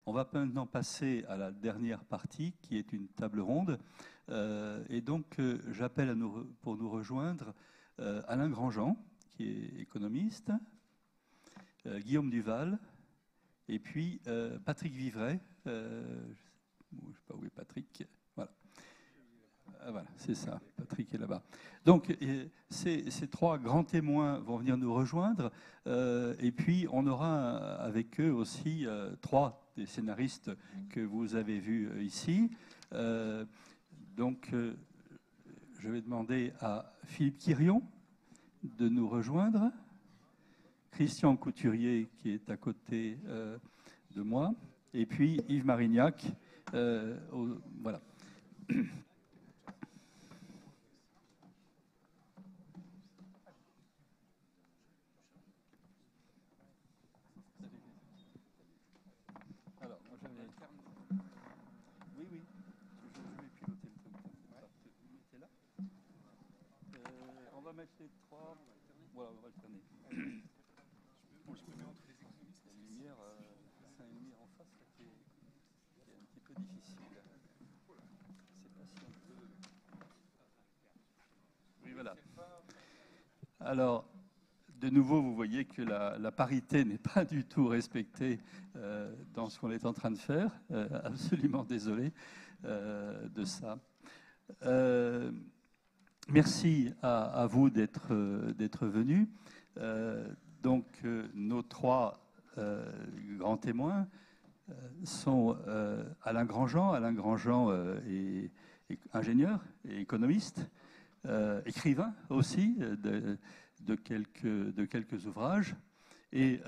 On va maintenant passer à la dernière partie, qui est une table ronde. Et donc, j'appelle pour nous rejoindre Alain Grandjean, qui est économiste, Guillaume Duval, et puis Patrick Vivray. Je ne sais pas où est Patrick. Voilà. Voilà, c'est ça, Patrick est là-bas. Donc, ces trois grands témoins vont venir nous rejoindre, et puis on aura avec eux aussi trois des scénaristes que vous avez vus ici. Donc, je vais demander à Philippe Quirion de nous rejoindre, Christian Couturier qui est à côté de moi, et puis Yves Marignac. Voilà. Mettre les trois. Voilà, on va alterner. Je peux mettre entre les économistes. La lumière, c'est une lumière en face là, qui est un petit peu difficile. C'est pas si on peut. Oui, voilà. Alors, de nouveau, vous voyez que la parité n'est pas du tout respectée dans ce qu'on est en train de faire. Absolument désolé de ça. Merci à vous d'être venus. Donc, nos trois grands témoins sont Alain Grandjean. Alain Grandjean est ingénieur et économiste, écrivain aussi de quelques ouvrages. Et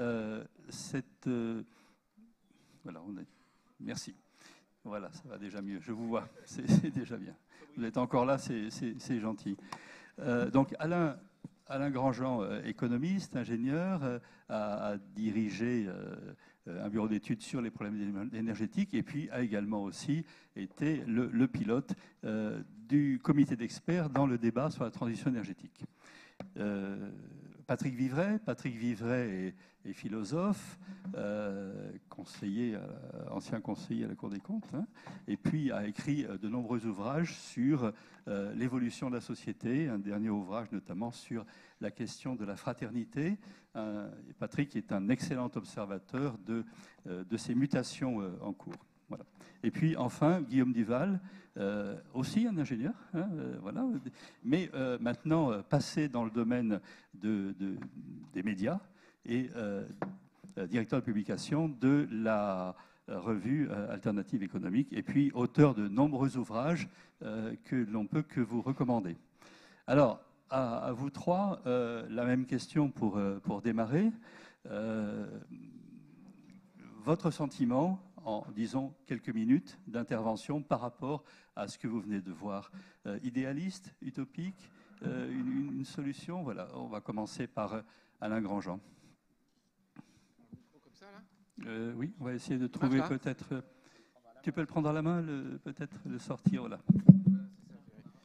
voilà, merci. Voilà, ça va déjà mieux. Je vous vois, c'est déjà bien. Vous êtes encore là, c'est gentil. Donc Alain Grandjean, économiste, ingénieur, a dirigé un bureau d'études sur les problèmes énergétiques et puis a également aussi été le pilote du comité d'experts dans le débat sur la transition énergétique. Patrick Vivray est philosophe, ancien conseiller à la Cour des comptes, hein, et puis a écrit de nombreux ouvrages sur l'évolution de la société, un dernier ouvrage notamment sur la question de la fraternité. Patrick est un excellent observateur de ces mutations en cours. Voilà. Et puis enfin, Guillaume Duval, aussi un ingénieur, hein, voilà, mais maintenant passé dans le domaine des médias et directeur de publication de la revue Alternative économique, et puis auteur de nombreux ouvrages que l'on peut que vous recommander. Alors, à vous trois, la même question pour démarrer. Votre sentiment en, disons, quelques minutes d'intervention par rapport à ce que vous venez de voir. Idéaliste, utopique, une solution? Voilà, on va commencer par Alain Grandjean. Comme ça, là oui, on va essayer de trouver peut-être... Tu peux le prendre à la main, peut-être le sortir, là.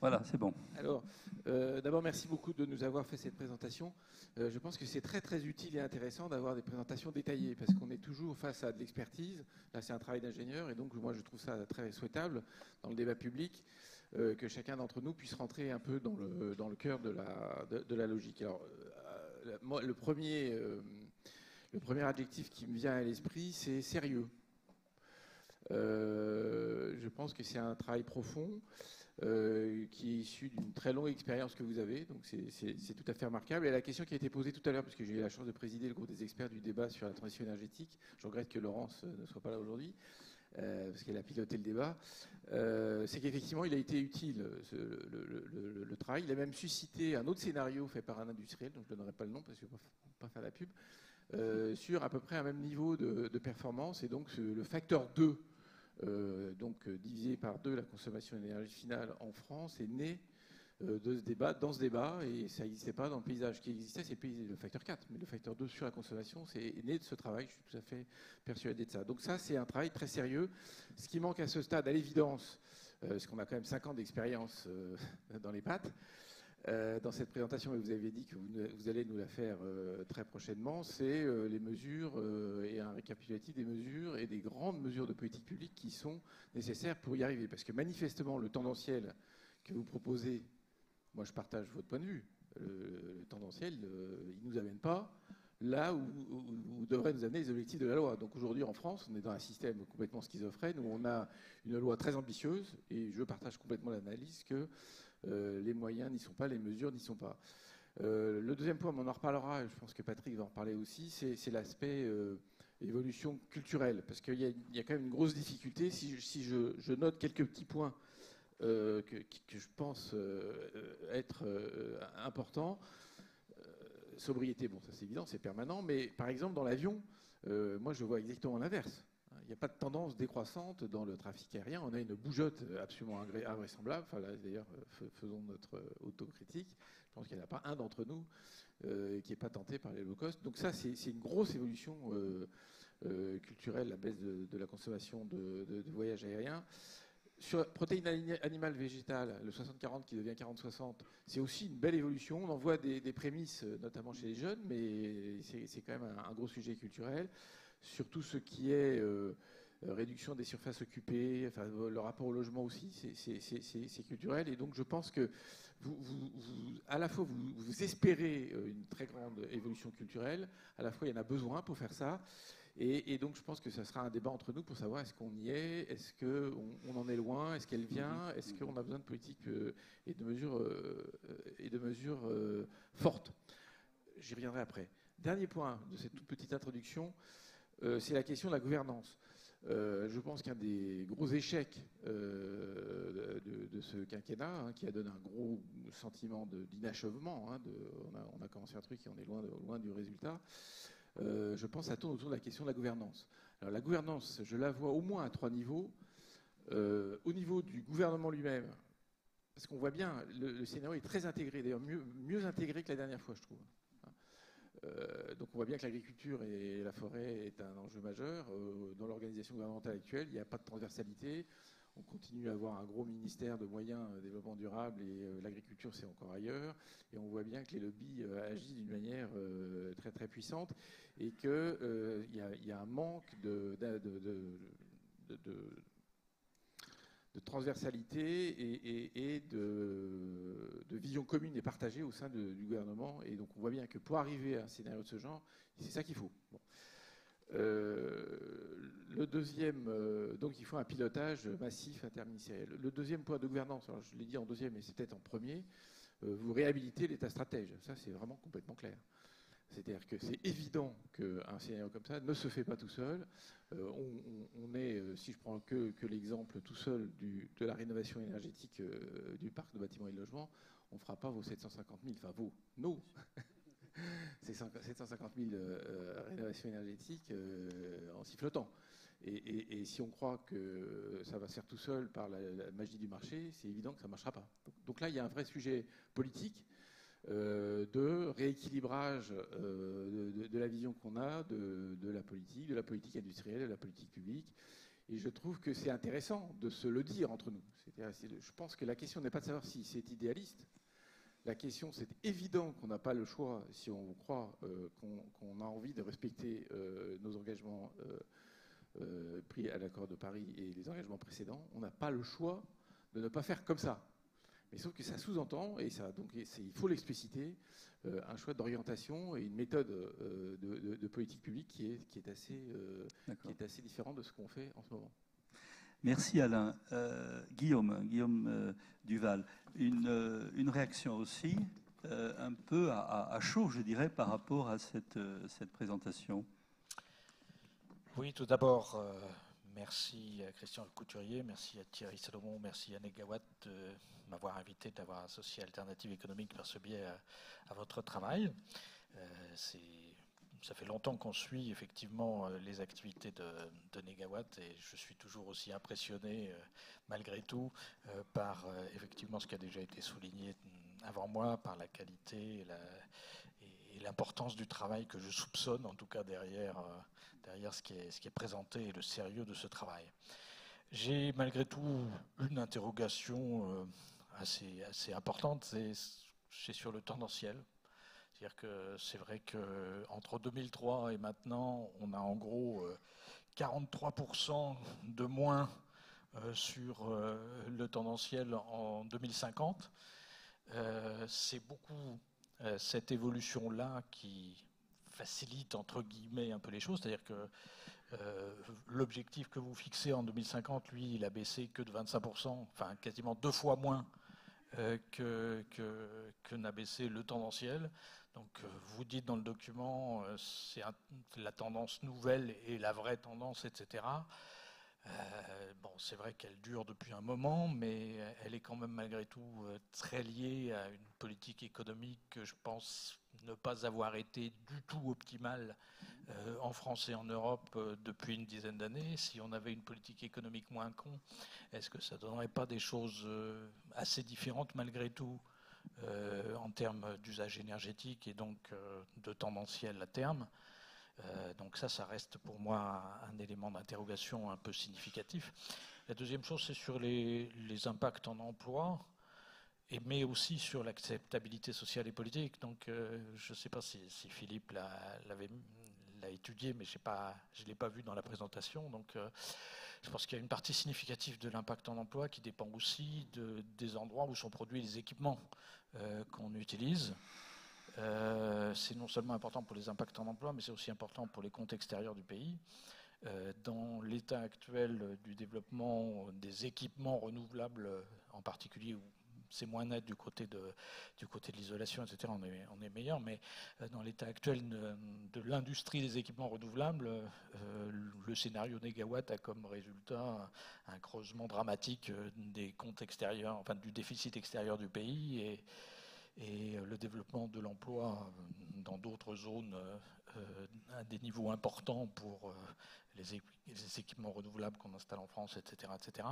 Voilà, c'est bon. Alors, d'abord, merci beaucoup de nous avoir fait cette présentation. Je pense que c'est très, très utile et intéressant d'avoir des présentations détaillées parce qu'on est toujours face à de l'expertise. Là, c'est un travail d'ingénieur et donc, moi, je trouve ça très souhaitable dans le débat public que chacun d'entre nous puisse rentrer un peu dans le cœur de la logique. Alors, moi, le premier adjectif qui me vient à l'esprit, c'est sérieux. Je pense que c'est un travail profond. Qui est issu d'une très longue expérience que vous avez, donc c'est tout à fait remarquable. Et la question qui a été posée tout à l'heure, parce que j'ai eu la chance de présider le groupe des experts du débat sur la transition énergétique, je regrette que Laurence ne soit pas là aujourd'hui, parce qu'elle a piloté le débat, c'est qu'effectivement il a été utile le travail. Il a même suscité un autre scénario fait par un industriel, dont je ne donnerai pas le nom parce que je ne vais pas faire la pub, sur à peu près un même niveau de performance, et donc le facteur 2, donc divisé par 2 la consommation d'énergie finale en France, est né de ce débat, dans ce débat, et ça n'existait pas dans le paysage. Ce qui existait, c'est le facteur 4, mais le facteur 2 sur la consommation, c'est né de ce travail. Je suis tout à fait persuadé de ça. Donc ça, c'est un travail très sérieux. Ce qui manque à ce stade, à l'évidence, parce qu'on a quand même 5 ans d'expérience dans les pattes, dans cette présentation, et vous avez dit que vous allez nous la faire très prochainement, c'est les mesures et un récapitulatif des mesures et des grandes mesures de politique publique qui sont nécessaires pour y arriver. Parce que manifestement, le tendanciel que vous proposez, moi je partage votre point de vue, le tendanciel, il ne nous amène pas là où devraient nous amener les objectifs de la loi. Donc aujourd'hui en France, on est dans un système complètement schizophrène où on a une loi très ambitieuse, et je partage complètement l'analyse que les moyens n'y sont pas, les mesures n'y sont pas. Le deuxième point, on en reparlera, et je pense que Patrick va en reparler aussi, c'est l'aspect évolution culturelle, parce qu'il y a quand même une grosse difficulté. Si je note quelques petits points que je pense être importants, sobriété, bon, ça c'est évident, c'est permanent, mais par exemple dans l'avion, moi je vois exactement l'inverse. Il n'y a pas de tendance décroissante dans le trafic aérien. On a une bougeotte absolument invraisemblable. Enfin, là, d'ailleurs, faisons notre autocritique. Je pense qu'il n'y en a pas un d'entre nous qui n'est pas tenté par les low cost. Donc ça, c'est une grosse évolution culturelle, la baisse de la consommation de voyages aériens. Sur protéines animales végétales, le 60-40 qui devient 40-60, c'est aussi une belle évolution. On en voit des prémices, notamment chez les jeunes, mais c'est quand même un gros sujet culturel. Surtout ce qui est réduction des surfaces occupées, enfin, le rapport au logement aussi, c'est culturel. Et donc je pense que à la fois vous espérez une très grande évolution culturelle, à la fois il y en a besoin pour faire ça. Et donc je pense que ça sera un débat entre nous pour savoir est-ce qu'on y est, est-ce qu'on en est loin, est-ce qu'elle vient, est-ce qu'on a besoin de politiques et de mesures fortes. J'y reviendrai après. Dernier point de cette toute petite introduction, c'est la question de la gouvernance. Je pense qu'un des gros échecs de ce quinquennat, qui a donné un gros sentiment d'inachèvement, on a commencé un truc et on est loin du résultat, je pense que ça tourne autour de la question de la gouvernance. Alors la gouvernance, je la vois au moins à 3 niveaux. Au niveau du gouvernement lui-même, parce qu'on voit bien, le scénario est très intégré, d'ailleurs mieux intégré que la dernière fois, je trouve. Donc on voit bien que l'agriculture et la forêt est un enjeu majeur. Dans l'organisation gouvernementale actuelle, il n'y a pas de transversalité. On continue à avoir un gros ministère de moyens développement durable et l'agriculture c'est encore ailleurs. Et on voit bien que les lobbies agissent d'une manière très très puissante et qu'il y a un manque de transversalité et de vision commune et partagée au sein du gouvernement. Et donc on voit bien que pour arriver à un scénario de ce genre, c'est ça qu'il faut. Bon. Le deuxième, donc il faut un pilotage massif interministériel. Le deuxième point de gouvernance, alors je l'ai dit en deuxième, mais c'est peut-être en premier, vous réhabilitez l'État stratège. Ça, c'est vraiment complètement clair. C'est-à-dire que c'est évident qu'un scénario comme ça ne se fait pas tout seul. On est, si je prends que l'exemple tout seul de la rénovation énergétique du parc de bâtiments et de logements, on ne fera pas vos 750 000, enfin nos c'est 750 000 rénovations énergétiques en sifflotant. Et si on croit que ça va se faire tout seul par la magie du marché, c'est évident que ça ne marchera pas. Donc là, il y a un vrai sujet politique de rééquilibrage de la vision qu'on a de la politique industrielle, de la politique publique. Et je trouve que c'est intéressant de se le dire entre nous. Je pense que la question n'est pas de savoir si c'est idéaliste. La question, c'est évident qu'on n'a pas le choix, si on croit qu'on a envie de respecter nos engagements pris à l'accord de Paris et les engagements précédents, on n'a pas le choix de ne pas faire comme ça. Mais sauf que ça sous-entend, et il faut l'expliciter, un choix d'orientation et une méthode de politique publique qui est assez différente de ce qu'on fait en ce moment. Merci Alain. Guillaume Duval, une réaction aussi, un peu à chaud, je dirais, par rapport à cette présentation. Oui, tout d'abord, merci à Christian Couturier, merci à Thierry Salomon, merci à Negawatt de m'avoir invité, d'avoir associé Alternative économique par ce biais à votre travail. Ça fait longtemps qu'on suit effectivement les activités de Negawatt et je suis toujours aussi impressionné malgré tout par effectivement ce qui a déjà été souligné avant moi, par la qualité et l'importance du travail que je soupçonne en tout cas derrière ce qui est présenté et le sérieux de ce travail. J'ai malgré tout une interrogation assez importante, c'est c'est sur le tendanciel. C'est-à-dire que c'est vrai qu'entre 2003 et maintenant, on a en gros 43% de moins sur le tendanciel en 2050. C'est beaucoup cette évolution-là qui facilite, entre guillemets, un peu les choses. C'est-à-dire que l'objectif que vous fixez en 2050, lui, il a baissé que de 25%, enfin quasiment 2 fois moins que n'a baissé le tendanciel. Donc vous dites dans le document, c'est la tendance nouvelle et la vraie tendance, etc. Bon, c'est vrai qu'elle dure depuis un moment, mais elle est quand même malgré tout très liée à une politique économique que je pense ne pas avoir été du tout optimale en France et en Europe depuis une dizaine d'années. Si on avait une politique économique moins con, est-ce que ça ne donnerait pas des choses assez différentes malgré tout en termes d'usage énergétique et donc de tendanciel à terme? Donc ça reste pour moi un élément d'interrogation un peu significatif. La deuxième chose, c'est sur les impacts en emploi, mais aussi sur l'acceptabilité sociale et politique. Donc je ne sais pas si Philippe l'a étudié, mais je ne l'ai pas vu dans la présentation. Donc je pense qu'il y a une partie significative de l'impact en emploi qui dépend aussi des endroits où sont produits les équipements qu'on utilise. C'est non seulement important pour les impacts en emploi, mais c'est aussi important pour les comptes extérieurs du pays. Dans l'état actuel du développement des équipements renouvelables, en particulier où c'est moins net du côté de l'isolation, etc., on est meilleur, mais dans l'état actuel de l'industrie des équipements renouvelables, le scénario négawatt a comme résultat un creusement dramatique des comptes extérieurs, enfin du déficit extérieur du pays, et le développement de l'emploi dans d'autres zones à des niveaux importants pour les équipements renouvelables qu'on installe en France, etc. etc.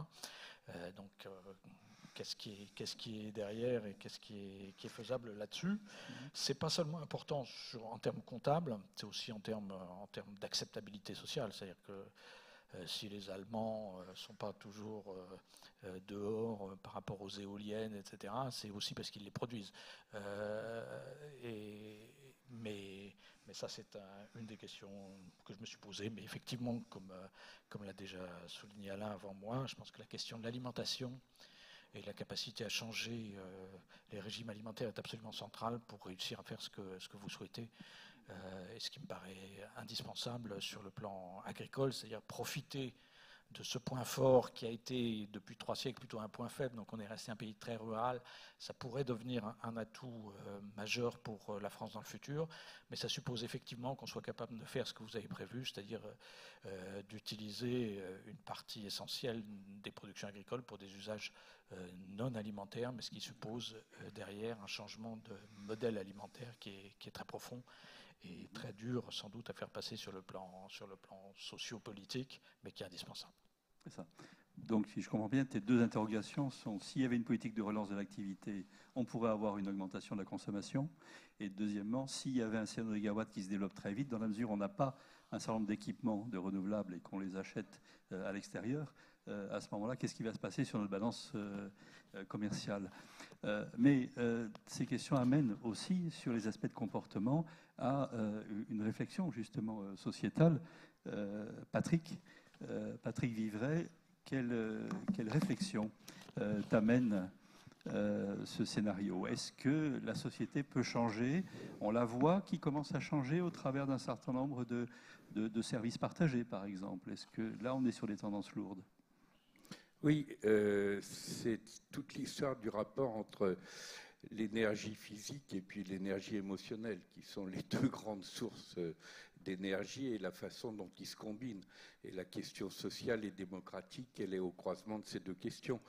Donc, qu'est-ce qui est derrière et qu'est-ce qui est faisable là-dessus? C'est pas seulement important en termes comptables, c'est aussi en termes d'acceptabilité sociale. C'est-à-dire que si les Allemands ne sont pas toujours dehors par rapport aux éoliennes, etc., c'est aussi parce qu'ils les produisent. Mais ça, c'est une des questions que je me suis posée. Mais effectivement, comme l'a déjà souligné Alain avant moi, je pense que la question de l'alimentation et la capacité à changer les régimes alimentaires est absolument centrale pour réussir à faire ce que vous souhaitez. Et ce qui me paraît indispensable sur le plan agricole, c'est-à-dire profiter de ce point fort qui a été depuis 3 siècles plutôt un point faible, donc on est resté un pays très rural, ça pourrait devenir un atout majeur pour la France dans le futur, mais ça suppose effectivement qu'on soit capable de faire ce que vous avez prévu, c'est-à-dire d'utiliser une partie essentielle des productions agricoles pour des usages non alimentaires, mais ce qui suppose derrière un changement de modèle alimentaire qui est très profond et très dur sans doute à faire passer sur le plan socio-politique, mais qui est indispensable. C'est ça. Donc, si je comprends bien, tes deux interrogations sont s'il y avait une politique de relance de l'activité, on pourrait avoir une augmentation de la consommation. Et deuxièmement, s'il y avait un certain mégawatt qui se développe très vite, dans la mesure où on n'a pas un certain nombre d'équipements de renouvelables et qu'on les achète à l'extérieur, à ce moment-là, qu'est-ce qui va se passer sur notre balance commerciale? Mais ces questions amènent aussi, sur les aspects de comportement, à une réflexion justement sociétale. Patrick Vivray, quelle réflexion t'amène ce scénario? Est-ce que la société peut changer? On la voit qui commence à changer au travers d'un certain nombre de services partagés, par exemple. Est-ce que là, on est sur des tendances lourdes? Oui, c'est toute l'histoire du rapport entre l'énergie physique et puis l'énergie émotionnelle, qui sont les deux grandes sources d'énergie, et la façon dont ils se combinent. Et la question sociale et démocratique, elle est au croisement de ces deux questions.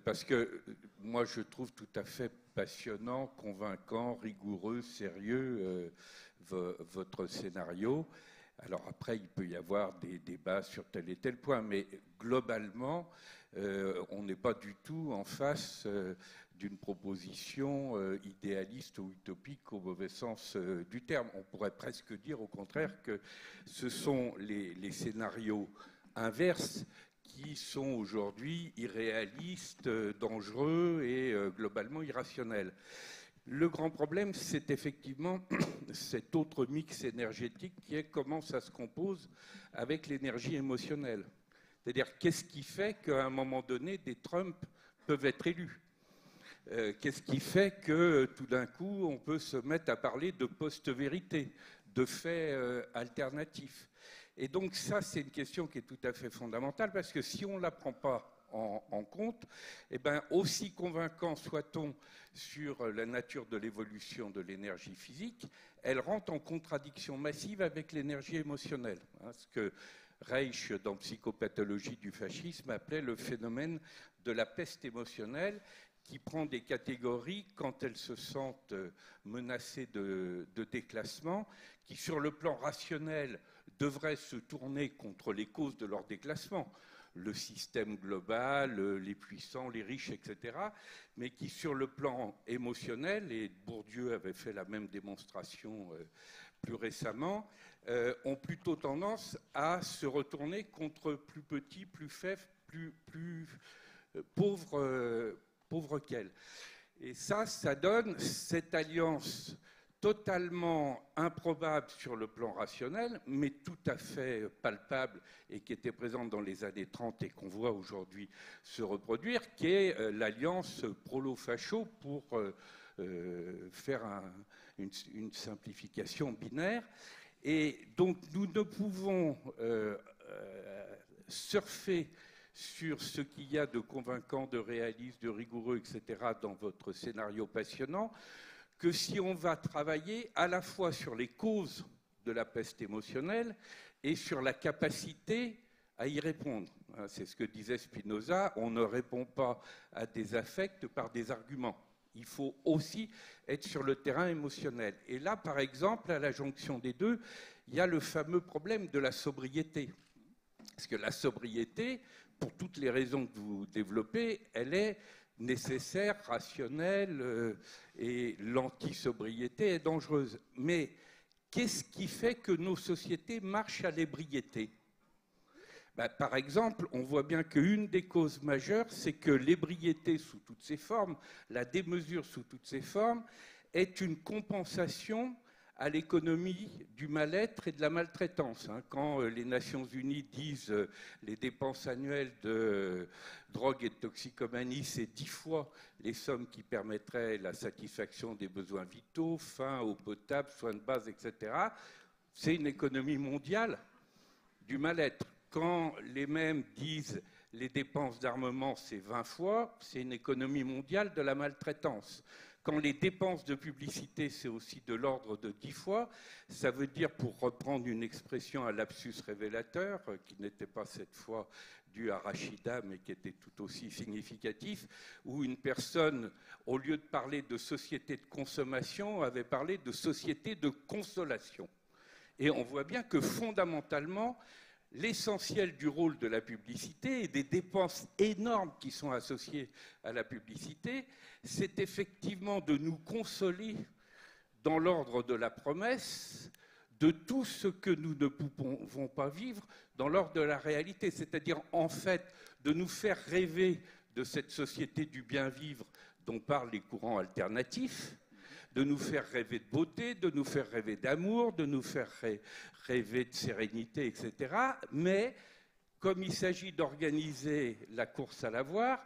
Parce que moi, je trouve tout à fait passionnant, convaincant, rigoureux, sérieux votre scénario. Alors après, il peut y avoir des débats sur tel et tel point, mais globalement, on n'est pas du tout en face d'une proposition idéaliste ou utopique au mauvais sens du terme. On pourrait presque dire au contraire que ce sont les scénarios inverses qui sont aujourd'hui irréalistes, dangereux et globalement irrationnels. Le grand problème, c'est effectivement cet autre mix énergétique qui est comment ça se compose avec l'énergie émotionnelle. C'est-à-dire, qu'est-ce qui fait qu'à un moment donné, des Trump peuvent être élus ? Qu'est-ce qui fait que tout d'un coup, on peut se mettre à parler de post-vérité, de faits alternatifs ? Et donc ça, c'est une question qui est tout à fait fondamentale, parce que si on ne la prend pas en compte, eh bien, aussi convaincant soit-on sur la nature de l'évolution de l'énergie physique, elle rentre en contradiction massive avec l'énergie émotionnelle. Ce que Reich, dans Psychopathologie du fascisme, appelait le phénomène de la peste émotionnelle, qui prend des catégories quand elles se sentent menacées de déclassement, qui sur le plan rationnel devraient se tourner contre les causes de leur déclassement, le système global, les puissants, les riches, etc., mais qui sur le plan émotionnel, et Bourdieu avait fait la même démonstration plus récemment, ont plutôt tendance à se retourner contre plus petits, plus faibles, plus pauvres qu'elles. Et ça donne cette alliance totalement improbable sur le plan rationnel, mais tout à fait palpable et qui était présente dans les années 30 et qu'on voit aujourd'hui se reproduire, qui est l'alliance prolo-facho pour faire une simplification binaire. Et donc nous ne pouvons surfer sur ce qu'il y a de convaincant, de réaliste, de rigoureux, etc. dans votre scénario passionnant, que si on va travailler à la fois sur les causes de la peste émotionnelle et sur la capacité à y répondre. C'est ce que disait Spinoza, on ne répond pas à des affects par des arguments. Il faut aussi être sur le terrain émotionnel. Et là, par exemple, à la jonction des deux, il y a le fameux problème de la sobriété. Parce que la sobriété, pour toutes les raisons que vous développez, elle est nécessaire, rationnelle, et l'anti-sobriété est dangereuse. Mais qu'est-ce qui fait que nos sociétés marchent à l'ébriété ? Par exemple, on voit bien qu'une des causes majeures, c'est que l'ébriété sous toutes ses formes, la démesure sous toutes ses formes, est une compensation à l'économie du mal-être et de la maltraitance. Quand les Nations Unies disent les dépenses annuelles de drogue et de toxicomanie, c'est 10 fois les sommes qui permettraient la satisfaction des besoins vitaux, faim, eau potable, soins de base, etc. C'est une économie mondiale du mal-être. Quand les mêmes disent les dépenses d'armement, c'est 20 fois, c'est une économie mondiale de la maltraitance. Quand les dépenses de publicité, c'est aussi de l'ordre de 10 fois, ça veut dire, pour reprendre une expression à lapsus révélateur, qui n'était pas cette fois due à Rachida, mais qui était tout aussi significatif, où une personne, au lieu de parler de société de consommation, avait parlé de société de consolation. Et on voit bien que fondamentalement, l'essentiel du rôle de la publicité et des dépenses énormes qui sont associées à la publicité, c'est effectivement de nous consoler dans l'ordre de la promesse de tout ce que nous ne pouvons pas vivre dans l'ordre de la réalité, c'est-à-dire en fait de nous faire rêver de cette société du bien-vivre dont parlent les courants alternatifs, de nous faire rêver de beauté, de nous faire rêver d'amour, de nous faire rêver de sérénité, etc. Mais comme il s'agit d'organiser la course à l'avoir,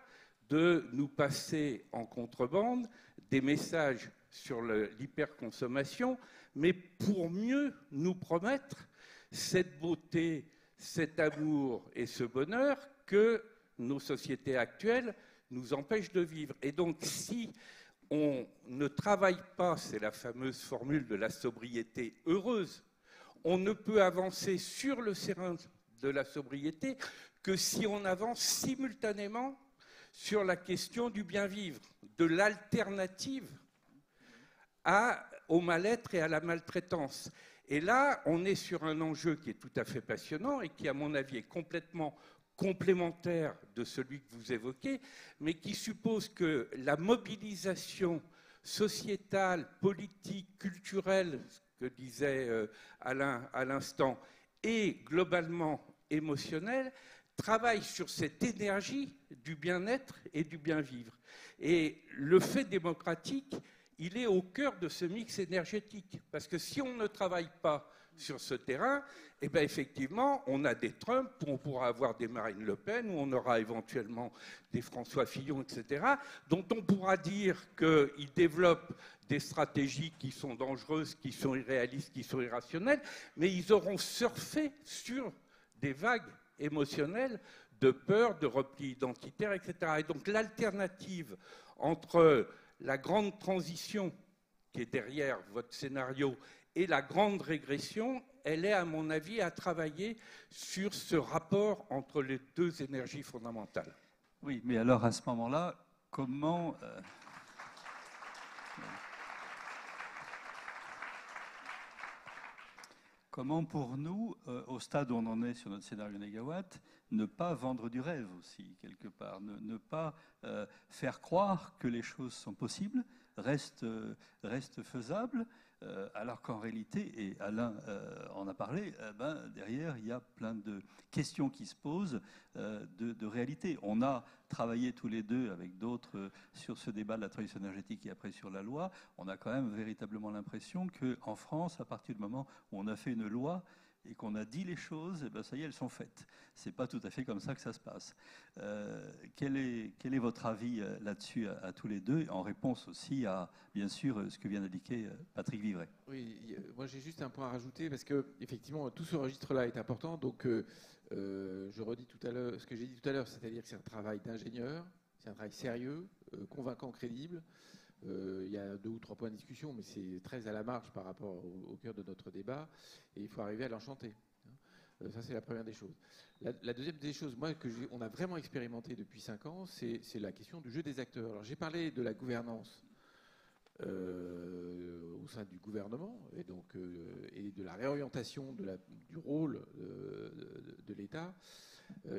de nous passer en contrebande des messages sur l'hyperconsommation, mais pour mieux nous promettre cette beauté, cet amour et ce bonheur que nos sociétés actuelles nous empêchent de vivre. Et donc, si on ne travaille pas, c'est la fameuse formule de la sobriété heureuse, on ne peut avancer sur le terrain de la sobriété que si on avance simultanément sur la question du bien-vivre, de l'alternative au mal-être et à la maltraitance. Et là, on est sur un enjeu qui est tout à fait passionnant et qui, à mon avis, est complètement complémentaire de celui que vous évoquez, mais qui suppose que la mobilisation sociétale, politique, culturelle, ce que disait Alain à l'instant, et globalement émotionnelle, travaille sur cette énergie du bien-être et du bien-vivre. Et le fait démocratique, il est au cœur de ce mix énergétique. Parce que si on ne travaille pas sur ce terrain, eh bien effectivement, on a des Trump, on pourra avoir des Marine Le Pen, ou on aura éventuellement des François Fillon, etc., dont on pourra dire qu'ils développent des stratégies qui sont dangereuses, qui sont irréalistes, qui sont irrationnelles, mais ils auront surfé sur des vagues émotionnelles de peur, de repli identitaire, etc. Et donc l'alternative entre la grande transition qui est derrière votre scénario et la grande régression, elle est, à mon avis, à travailler sur ce rapport entre les deux énergies fondamentales. Oui, mais alors à ce moment-là, comment pour nous, au stade où on en est sur notre scénario négawatt, ne pas vendre du rêve aussi, quelque part, ne pas faire croire que les choses sont possibles, restent faisables, alors qu'en réalité, et Alain en a parlé, derrière, il y a plein de questions qui se posent de réalité. On a travaillé tous les deux avec d'autres sur ce débat de la transition énergétique et après sur la loi. On a quand même véritablement l'impression qu'en France, à partir du moment où on a fait une loi et qu'on a dit les choses, eh ben ça y est, elles sont faites. C'est pas tout à fait comme ça que ça se passe. Quel est votre avis là-dessus à tous les deux, en réponse aussi à, bien sûr, ce que vient d'indiquer Patrick Vivray? Oui, moi j'ai juste un point à rajouter, parce que effectivement tout ce registre-là est important. Donc je redis tout à l'heure ce que j'ai dit tout à l'heure, c'est-à-dire que c'est un travail d'ingénieur, c'est un travail sérieux, convaincant, crédible. Il y a 2 ou 3 points de discussion, mais c'est très à la marge par rapport au cœur de notre débat, et il faut arriver à l'enchanter. Ça, c'est la première des choses. La deuxième des choses, moi, on a vraiment expérimenté depuis 5 ans, c'est la question du jeu des acteurs. Alors, j'ai parlé de la gouvernance au sein du gouvernement, et donc et de la réorientation du rôle de l'État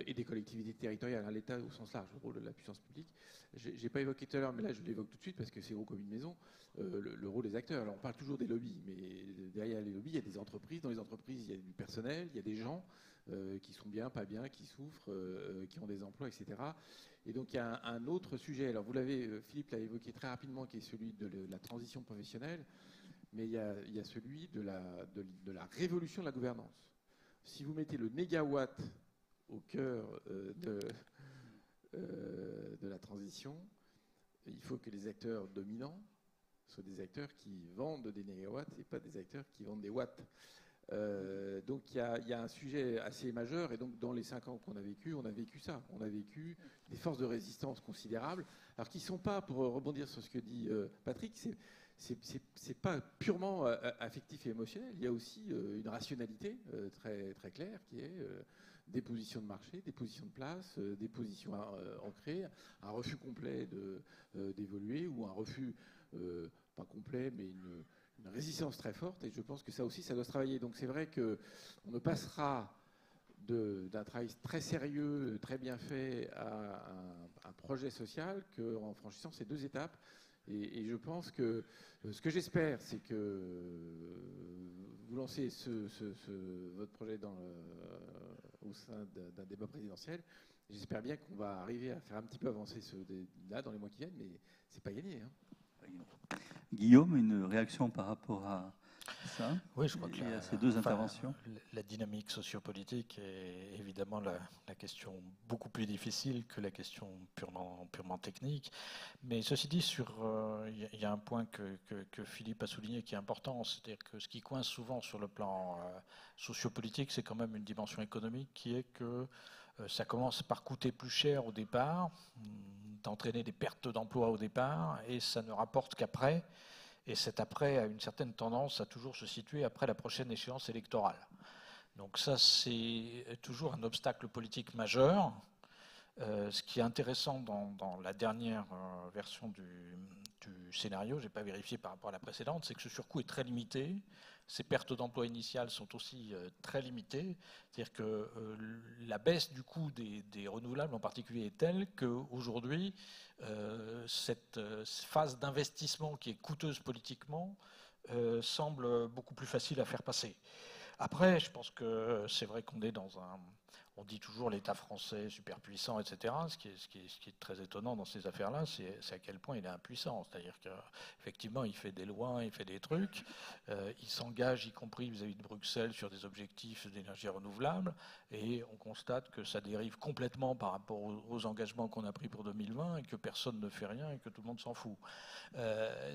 et des collectivités territoriales, l'État au sens large, le rôle de la puissance publique. Je n'ai pas évoqué tout à l'heure, mais là je l'évoque tout de suite parce que c'est gros comme une maison, le rôle des acteurs. Alors on parle toujours des lobbies, mais derrière les lobbies, il y a des entreprises. Dans les entreprises, il y a du personnel, il y a des gens qui sont bien, pas bien, qui souffrent, qui ont des emplois, etc. Et donc il y a un autre sujet, alors Philippe l'a évoqué très rapidement, qui est celui de la transition professionnelle, mais il y a celui de la révolution de la gouvernance. Si vous mettez le négawatt au cœur de la transition, il faut que les acteurs dominants soient des acteurs qui vendent des négawatts et pas des acteurs qui vendent des watts. Donc il y a un sujet assez majeur, et donc dans les 5 ans qu'on a vécu, on a vécu ça. On a vécu des forces de résistance considérables, alors qui ne sont pas, pour rebondir sur ce que dit Patrick, c'est pas purement affectif et émotionnel. Il y a aussi une rationalité très, très claire qui est des positions de marché, des positions de place, des positions ancrées, un refus complet d'évoluer, ou un refus, pas complet, mais une résistance très forte. Et je pense que ça aussi, ça doit se travailler. Donc c'est vrai qu'on ne passera d'un travail très sérieux, très bien fait, à un projet social qu'en franchissant ces 2 étapes. Et je pense que ce que j'espère, c'est que vous lancez votre projet au sein d'un débat présidentiel. J'espère bien qu'on va arriver à faire un petit peu avancer ce débat dans les mois qui viennent, mais c'est pas gagné. Guillaume, une réaction par rapport à ça? Oui, je crois que ces 2 interventions. La dynamique sociopolitique est évidemment la question beaucoup plus difficile que la question purement technique. Mais ceci dit, il y a un point que Philippe a souligné qui est important, c'est-à-dire que ce qui coince souvent sur le plan sociopolitique, c'est quand même une dimension économique qui est que ça commence par coûter plus cher au départ, d'entraîner des pertes d'emplois au départ, et ça ne rapporte qu'après. Et cet après a une certaine tendance à toujours se situer après la prochaine échéance électorale. Donc ça, c'est toujours un obstacle politique majeur. Ce qui est intéressant dans la dernière version du scénario, je n'ai pas vérifié par rapport à la précédente, c'est que ce surcoût est très limité. Ces pertes d'emploi initiales sont aussi très limitées. C'est-à-dire que la baisse du coût des renouvelables en particulier est telle qu'aujourd'hui, cette phase d'investissement qui est coûteuse politiquement semble beaucoup plus facile à faire passer. Après, je pense que c'est vrai qu'on est On dit toujours l'État français superpuissant, etc. Ce qui est très étonnant dans ces affaires-là, c'est à quel point il est impuissant. C'est-à-dire qu'effectivement, il fait des lois, il fait des trucs, il s'engage, y compris vis-à-vis de Bruxelles, sur des objectifs d'énergie renouvelable, et on constate que ça dérive complètement par rapport aux engagements qu'on a pris pour 2020 et que personne ne fait rien et que tout le monde s'en fout.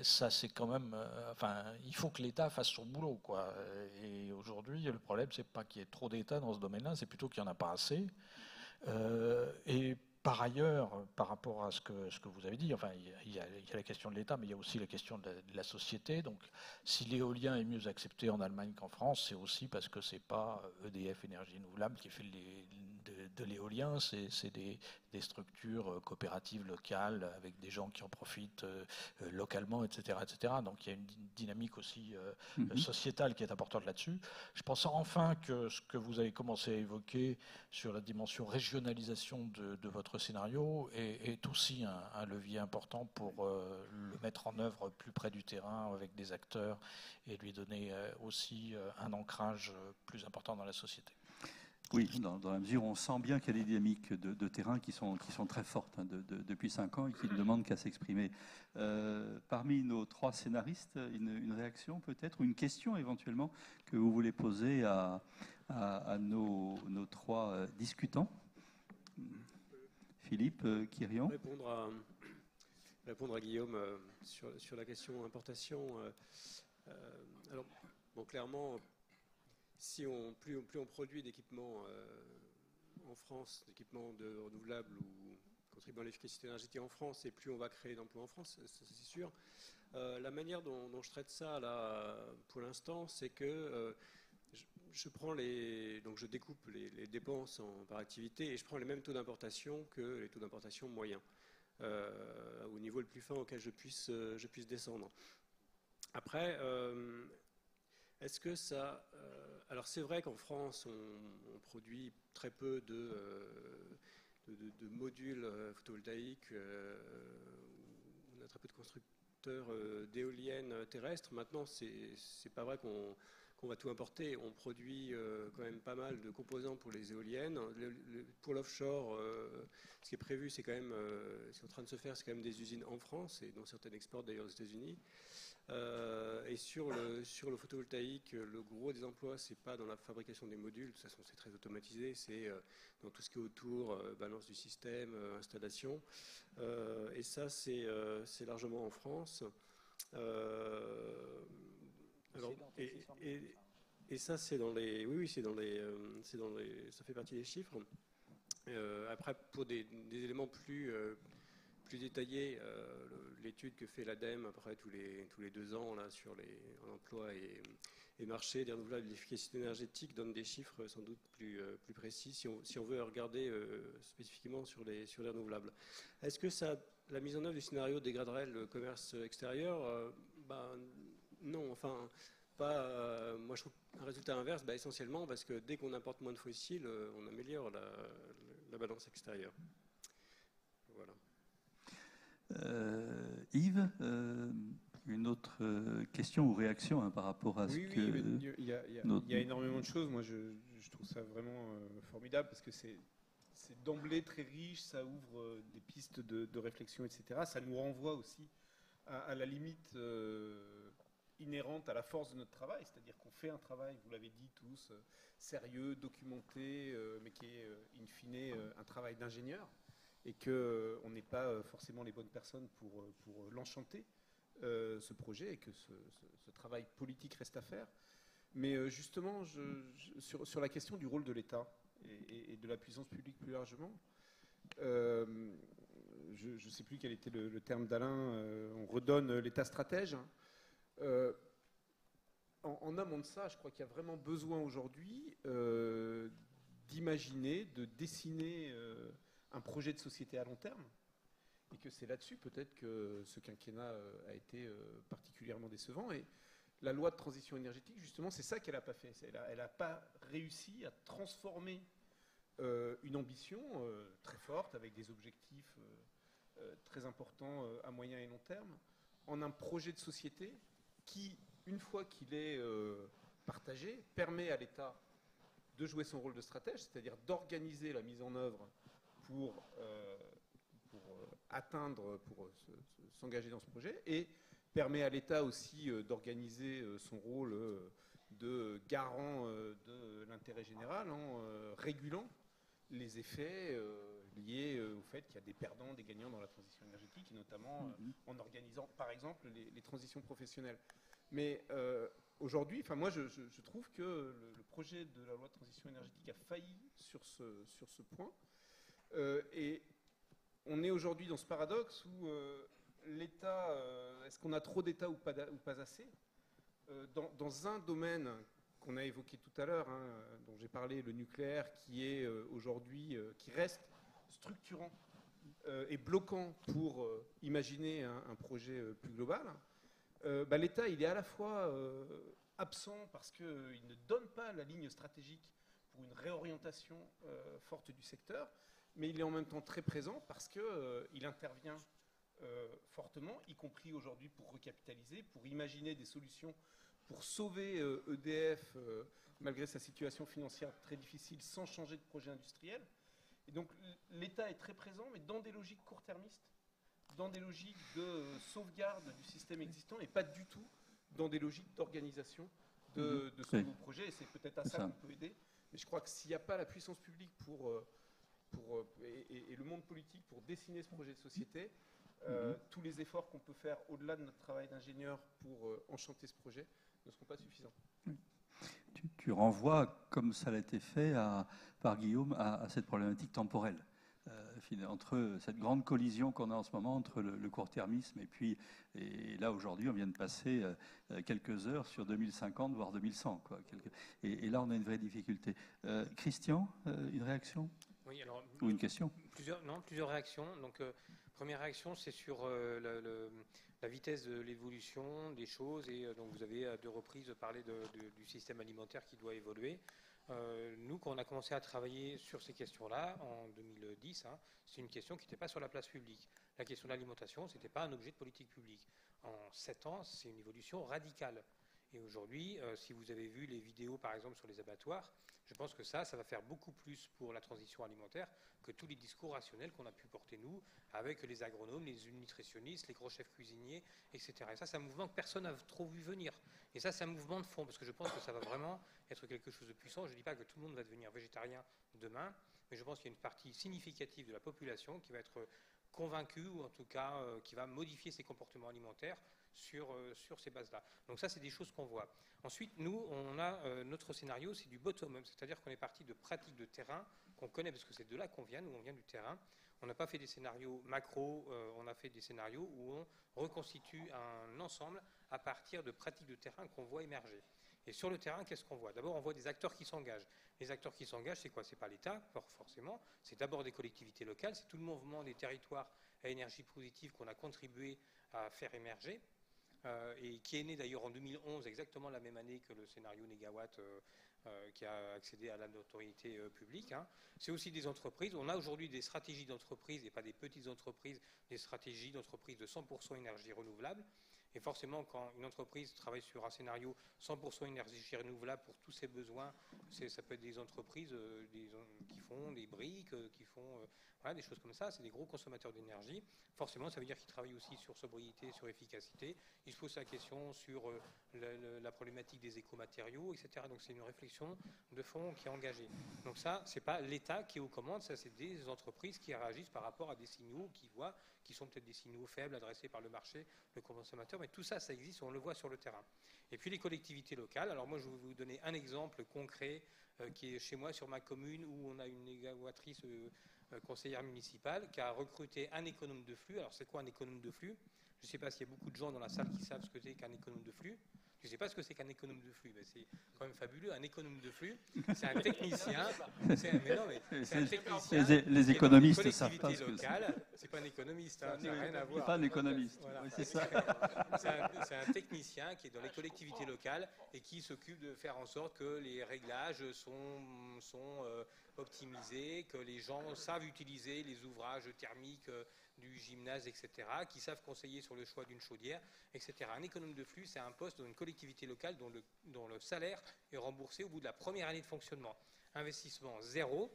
Ça, c'est quand même... enfin, il faut que l'État fasse son boulot, quoi. Et aujourd'hui, le problème, c'est pas qu'il y ait trop d'État dans ce domaine-là, c'est plutôt qu'il n'y en a pas assez. Et par ailleurs, par rapport à ce que vous avez dit, enfin, il y a la question de l'État, mais il y a aussi la question de la société. Donc, si l'éolien est mieux accepté en Allemagne qu'en France, c'est aussi parce que c'est pas EDF Énergie Renouvelable qui fait de l'éolien, c'est des structures coopératives locales avec des gens qui en profitent localement, etc., etc. Donc il y a une dynamique aussi sociétale qui est importante là-dessus. Je pense enfin que ce que vous avez commencé à évoquer sur la dimension régionalisation de votre scénario est aussi un levier important pour le mettre en œuvre plus près du terrain avec des acteurs et lui donner aussi un ancrage plus important dans la société. Oui, dans la mesure où on sent bien qu'il y a des dynamiques de terrain qui sont très fortes depuis 5 ans et qui ne demandent qu'à s'exprimer. Parmi nos 3 scénaristes, une réaction peut-être, ou une question éventuellement que vous voulez poser à nos 3 discutants. Philippe, Kyrian. Répondre à Guillaume sur la question importation. Alors, bon, clairement, plus on produit d'équipements en France, d'équipements de renouvelables ou contribuant à l'efficacité énergétique en France, et plus on va créer d'emplois en France, c'est sûr. La manière dont je traite ça là, pour l'instant, c'est que je découpe les dépenses par activité et je prends les mêmes taux d'importation que les taux d'importation moyens, au niveau le plus fin auquel je puisse descendre. Après, est-ce que ça... alors c'est vrai qu'en France, on produit très peu de modules photovoltaïques, on a très peu de constructeurs d'éoliennes terrestres. Maintenant, c'est pas vrai qu'on va tout importer. On produit quand même pas mal de composants pour les éoliennes. Pour l'offshore, ce qui est prévu, c'est quand même, ce qui est en train de se faire, c'est quand même des usines en France, et dont certaines exportent d'ailleurs aux États-Unis. Et sur le photovoltaïque, le gros des emplois, c'est pas dans la fabrication des modules, de toute façon c'est très automatisé, c'est dans tout ce qui est autour, balance du système, installation. Et ça, c'est largement en France. Alors, et ça, c'est dans les... Oui, c'est dans les... ça fait partie des chiffres. Après, pour des éléments plus détaillés, l'étude que fait l'ADEME à peu près tous les 2 ans là, sur l'emploi et marché des renouvelables et l'efficacité énergétique donne des chiffres sans doute plus précis si on veut regarder spécifiquement sur les renouvelables. Est-ce que la mise en œuvre du scénario dégraderait le commerce extérieur? Non, enfin, pas. Moi, je trouve un résultat inverse, essentiellement parce que dès qu'on importe moins de fossiles, on améliore la balance extérieure. Voilà. Yves, une autre question ou réaction par rapport à ce que... Oui, il y a énormément de choses. Moi, je trouve ça vraiment formidable parce que c'est d'emblée très riche, ça ouvre des pistes de réflexion, etc. Ça nous renvoie aussi à la limite inhérente à la force de notre travail, c'est-à-dire qu'on fait un travail, vous l'avez dit tous, sérieux, documenté, mais qui est in fine un travail d'ingénieur, et qu'on n'est pas forcément les bonnes personnes pour l'enchanter, ce projet, et que ce travail politique reste à faire. Mais justement, sur la question du rôle de l'État et de la puissance publique plus largement, je ne sais plus quel était le terme d'Alain, on redonne l'État stratège. En amont de ça, je crois qu'il y a vraiment besoin aujourd'hui d'imaginer, de dessiner un projet de société à long terme, et que c'est là-dessus peut-être que ce quinquennat a été particulièrement décevant. Et la loi de transition énergétique, justement, c'est ça qu'elle n'a pas fait. Elle n'a pas réussi à transformer une ambition très forte, avec des objectifs très importants à moyen et long terme, en un projet de société qui, une fois qu'il est partagé, permet à l'État de jouer son rôle de stratège, c'est-à-dire d'organiser la mise en œuvre pour atteindre, pour s'engager dans ce projet, et permet à l'État aussi d'organiser son rôle de garant de l'intérêt général en régulant les effets liés au fait qu'il y a des perdants, des gagnants dans la transition énergétique, et notamment en organisant, par exemple, les transitions professionnelles. Mais aujourd'hui, moi, je trouve que le projet de la loi de transition énergétique a failli sur ce point. Et on est aujourd'hui dans ce paradoxe où l'État, est-ce qu'on a trop d'État ou pas assez dans un domaine qu'on a évoqué tout à l'heure, dont j'ai parlé, le nucléaire, qui est aujourd'hui, qui reste structurant et bloquant pour imaginer un projet plus global, l'État, il est à la fois absent parce qu'il ne donne pas la ligne stratégique pour une réorientation forte du secteur, mais il est en même temps très présent parce qu'il intervient fortement, y compris aujourd'hui pour recapitaliser, pour imaginer des solutions pour sauver EDF malgré sa situation financière très difficile sans changer de projet industriel. Et donc l'État est très présent, mais dans des logiques court-termistes, dans des logiques de sauvegarde du système existant et pas du tout dans des logiques d'organisation de ce nouveau projet. Et c'est peut-être à ça qu'on peut aider. Mais je crois que s'il n'y a pas la puissance publique et le monde politique pour dessiner ce projet de société, tous les efforts qu'on peut faire au-delà de notre travail d'ingénieur pour enchanter ce projet ne seront pas suffisants. Tu renvoies, comme ça a été fait par Guillaume, à cette problématique temporelle. Entre cette grande collision qu'on a en ce moment entre le court-termisme et là aujourd'hui on vient de passer quelques heures sur 2050 voire 2100 quoi. Et là on a une vraie difficulté. Christian, une réaction? Oui, alors, ou une question? Plusieurs réactions. Donc première réaction, c'est sur la vitesse de l'évolution des choses, et donc vous avez à 2 reprises parlé du système alimentaire qui doit évoluer. Nous, quand on a commencé à travailler sur ces questions-là, en 2010, c'est une question qui n'était pas sur la place publique. La question de l'alimentation, ce n'était pas un objet de politique publique. En 7 ans, c'est une évolution radicale. Et aujourd'hui, si vous avez vu les vidéos, par exemple, sur les abattoirs, je pense que ça va faire beaucoup plus pour la transition alimentaire que tous les discours rationnels qu'on a pu porter, nous, avec les agronomes, les nutritionnistes, les gros chefs cuisiniers, etc. Et ça, c'est un mouvement que personne n'a trop vu venir. Et ça, c'est un mouvement de fond, parce que je pense que ça va vraiment être quelque chose de puissant. Je ne dis pas que tout le monde va devenir végétarien demain, mais je pense qu'il y a une partie significative de la population qui va être convaincue, ou en tout cas qui va modifier ses comportements alimentaires sur ces bases-là. Donc ça, c'est des choses qu'on voit. Ensuite, nous, on a notre scénario, c'est du bottom-up, c'est-à-dire qu'on est parti de pratiques de terrain qu'on connaît, parce que c'est de là qu'on vient, nous on vient du terrain. On n'a pas fait des scénarios macro, on a fait des scénarios où on reconstitue un ensemble à partir de pratiques de terrain qu'on voit émerger. Et sur le terrain, qu'est-ce qu'on voit? D'abord, on voit des acteurs qui s'engagent. Les acteurs qui s'engagent, c'est quoi? C'est pas l'État, forcément. C'est d'abord des collectivités locales. C'est tout le mouvement des territoires à énergie positive qu'on a contribué à faire émerger. Et qui est né d'ailleurs en 2011, exactement la même année que le scénario Négawatt qui a accédé à la notoriété publique. C'est aussi des entreprises. On a aujourd'hui des stratégies d'entreprise, et pas des petites entreprises, des stratégies d'entreprise de 100% énergie renouvelable. Et forcément, quand une entreprise travaille sur un scénario 100% énergie renouvelable pour tous ses besoins, ça peut être des entreprises qui font des briques, qui font des choses comme ça. C'est des gros consommateurs d'énergie. Forcément, ça veut dire qu'ils travaillent aussi sur sobriété, sur efficacité. Ils se posent la question sur la problématique des écomatériaux, etc. Donc c'est une réflexion de fond qui est engagée. Donc ça, c'est pas l'État qui est aux commandes, ça c'est des entreprises qui réagissent par rapport à des signaux qu'ils voient, qui sont peut-être des signaux faibles adressés par le marché, le consommateur, mais tout ça, ça existe, on le voit sur le terrain. Et puis les collectivités locales. Alors moi, je vais vous donner un exemple concret qui est chez moi, sur ma commune, où on a une négawattrice conseillère municipale qui a recruté un économe de flux. Alors c'est quoi un économe de flux? Je ne sais pas s'il y a beaucoup de gens dans la salle qui savent ce que c'est qu'un économe de flux. Je ne sais pas ce que c'est qu'un économe de flux, mais c'est quand même fabuleux. Un économe de flux, c'est un technicien. Les économistes savent pas ce que c'est. C'est pas un économiste, ça n'a rien à voir. Pas un économiste. Voilà. Oui, c'est ça. C'est un technicien qui est dans les collectivités locales et qui s'occupe de faire en sorte que les réglages sont optimisés, que les gens savent utiliser les ouvrages thermiques du gymnase, etc., qui savent conseiller sur le choix d'une chaudière, etc. Un économe de flux, c'est un poste dans une collectivité locale dont le salaire est remboursé au bout de la première année de fonctionnement. investissement zéro,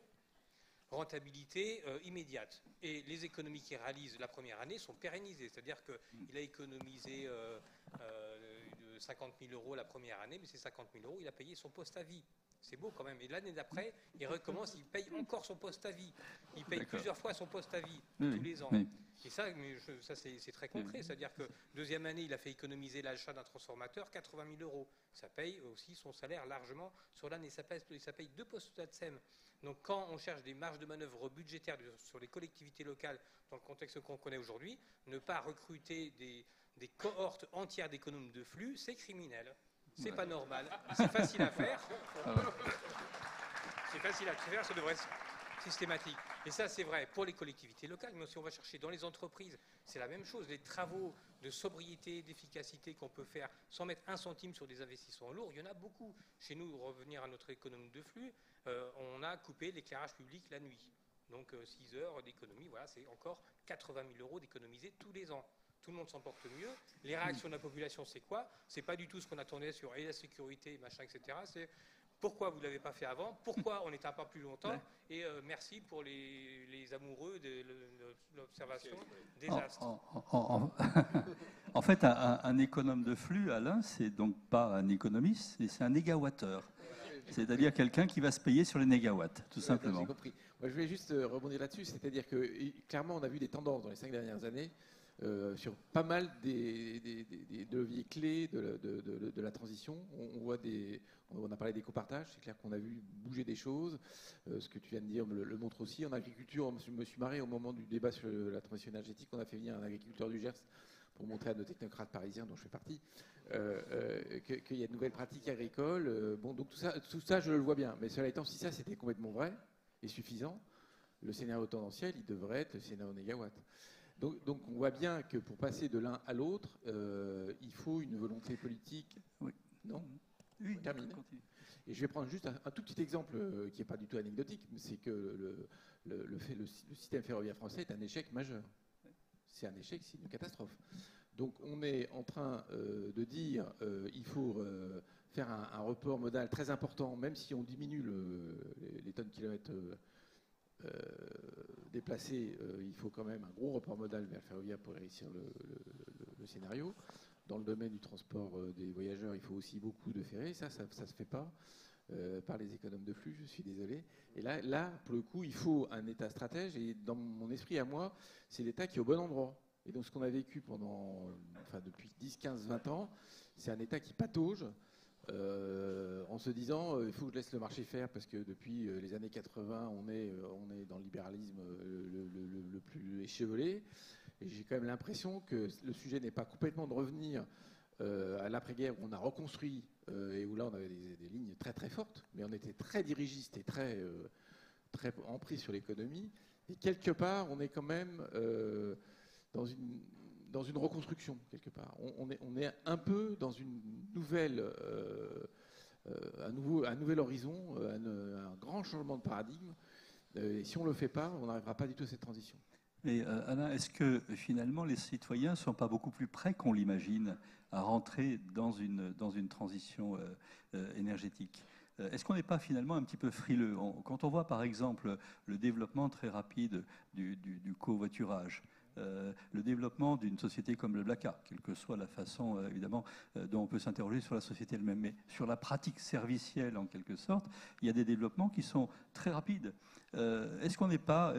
rentabilité immédiate. Et les économies qu'il réalise la première année sont pérennisées. C'est-à-dire qu'il a économisé 50 000 euros la première année, mais ces 50 000 euros, il a payé son poste à vie. C'est beau quand même. Et l'année d'après, il recommence, il paye encore son poste à vie. Il paye plusieurs fois son poste à vie, tous les ans. Oui. Et ça, c'est très concret. C'est-à-dire que deuxième année, il a fait économiser l'achat d'un transformateur 80 000 euros. Ça paye aussi son salaire largement sur l'année. Ça paye 2 postes d'ADSEM. Donc quand on cherche des marges de manœuvre budgétaires sur les collectivités locales, dans le contexte qu'on connaît aujourd'hui, ne pas recruter des cohortes entières d'économes de flux, c'est criminel. C'est pas normal. C'est facile à faire. C'est facile à faire, ça devrait être systématique. Et ça, c'est vrai pour les collectivités locales, mais aussi on va chercher dans les entreprises. C'est la même chose. Les travaux de sobriété, d'efficacité qu'on peut faire sans mettre un centime sur des investissements lourds, il y en a beaucoup. Chez nous, revenir à notre économie de flux, on a coupé l'éclairage public la nuit. Donc 6 heures d'économie, voilà, c'est encore 80 000 euros d'économiser tous les ans. Tout le monde s'en porte mieux. Les réactions de la population, c'est quoi? C'est pas du tout ce qu'on attendait sur la sécurité, machin, etc. C'est pourquoi vous ne l'avez pas fait avant? Pourquoi on n'était pas plus longtemps? Et merci pour les amoureux de l'observation des astres. En fait, un économe de flux, Alain, c'est donc pas un économiste, c'est un négawatteur. C'est-à-dire quelqu'un qui va se payer sur les négawatts, tout simplement. J'ai compris. Moi, je voulais juste rebondir là-dessus. C'est-à-dire que, clairement, on a vu des tendances dans les 5 dernières années sur pas mal des leviers clés de la transition. On a parlé d'éco-partage, c'est clair qu'on a vu bouger des choses. Ce que tu viens de dire le montre aussi. En agriculture, je me suis marré au moment du débat sur la transition énergétique. On a fait venir un agriculteur du Gers pour montrer à nos technocrates parisiens, dont je fais partie, qu'il y a de nouvelles pratiques agricoles. Bon, donc tout ça, je le vois bien. Mais cela étant, si ça c'était complètement vrai et suffisant, le scénario tendanciel, il devrait être le scénario négawatt. Donc on voit bien que pour passer de l'un à l'autre, il faut une volonté politique. Oui. Non. Oui. Terminé. Et je vais prendre juste un tout petit exemple qui n'est pas du tout anecdotique, c'est que le système ferroviaire français est un échec majeur. C'est un échec, c'est une catastrophe. Donc on est en train de dire il faut faire un report modal très important, même si on diminue les tonnes kilomètres déplacés, il faut quand même un gros report modal vers le ferroviaire pour réussir le scénario. Dans le domaine du transport des voyageurs, il faut aussi beaucoup de ferrés. Ça se fait pas par les économes de flux, je suis désolé. Et là, pour le coup, il faut un État stratège. Et dans mon esprit à moi, c'est l'État qui est au bon endroit. Et donc ce qu'on a vécu depuis 10, 15, 20 ans, c'est un État qui patauge en se disant il faut que je laisse le marché faire parce que depuis les années 80, on est dans le libéralisme le plus échevelé. Et j'ai quand même l'impression que le sujet n'est pas complètement de revenir à l'après-guerre où on a reconstruit et où là on avait des lignes très très fortes, mais on était très dirigiste et très empris sur l'économie. Et quelque part, on est quand même dans une reconstruction, quelque part. On est un peu dans une nouvelle, un nouvel horizon, un grand changement de paradigme. Et si on ne le fait pas, on n'arrivera pas du tout à cette transition. Mais Alain, est-ce que finalement les citoyens ne sont pas beaucoup plus près qu'on l'imagine à rentrer dans une transition énergétique? Est-ce qu'on n'est pas finalement un petit peu frileux? Quand on voit par exemple le développement très rapide du covoiturage, le développement d'une société comme le Blacka, quelle que soit la façon évidemment dont on peut s'interroger sur la société elle-même, mais sur la pratique servicielle en quelque sorte, il y a des développements qui sont très rapides. Est-ce qu'on n'est pas,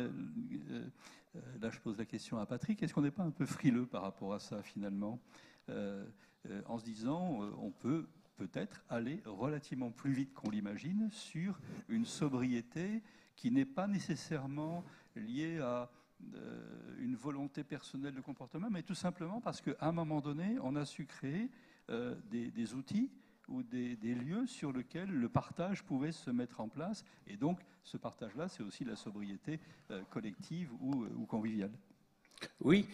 là je pose la question à Patrick, est-ce qu'on n'est pas un peu frileux par rapport à ça finalement, en se disant on peut peut-être aller relativement plus vite qu'on l'imagine sur une sobriété qui n'est pas nécessairement liée à une volonté personnelle de comportement, mais tout simplement parce qu'à un moment donné, on a su créer des outils ou des lieux sur lesquels le partage pouvait se mettre en place. Et donc, ce partage-là, c'est aussi la sobriété collective ou conviviale. Oui,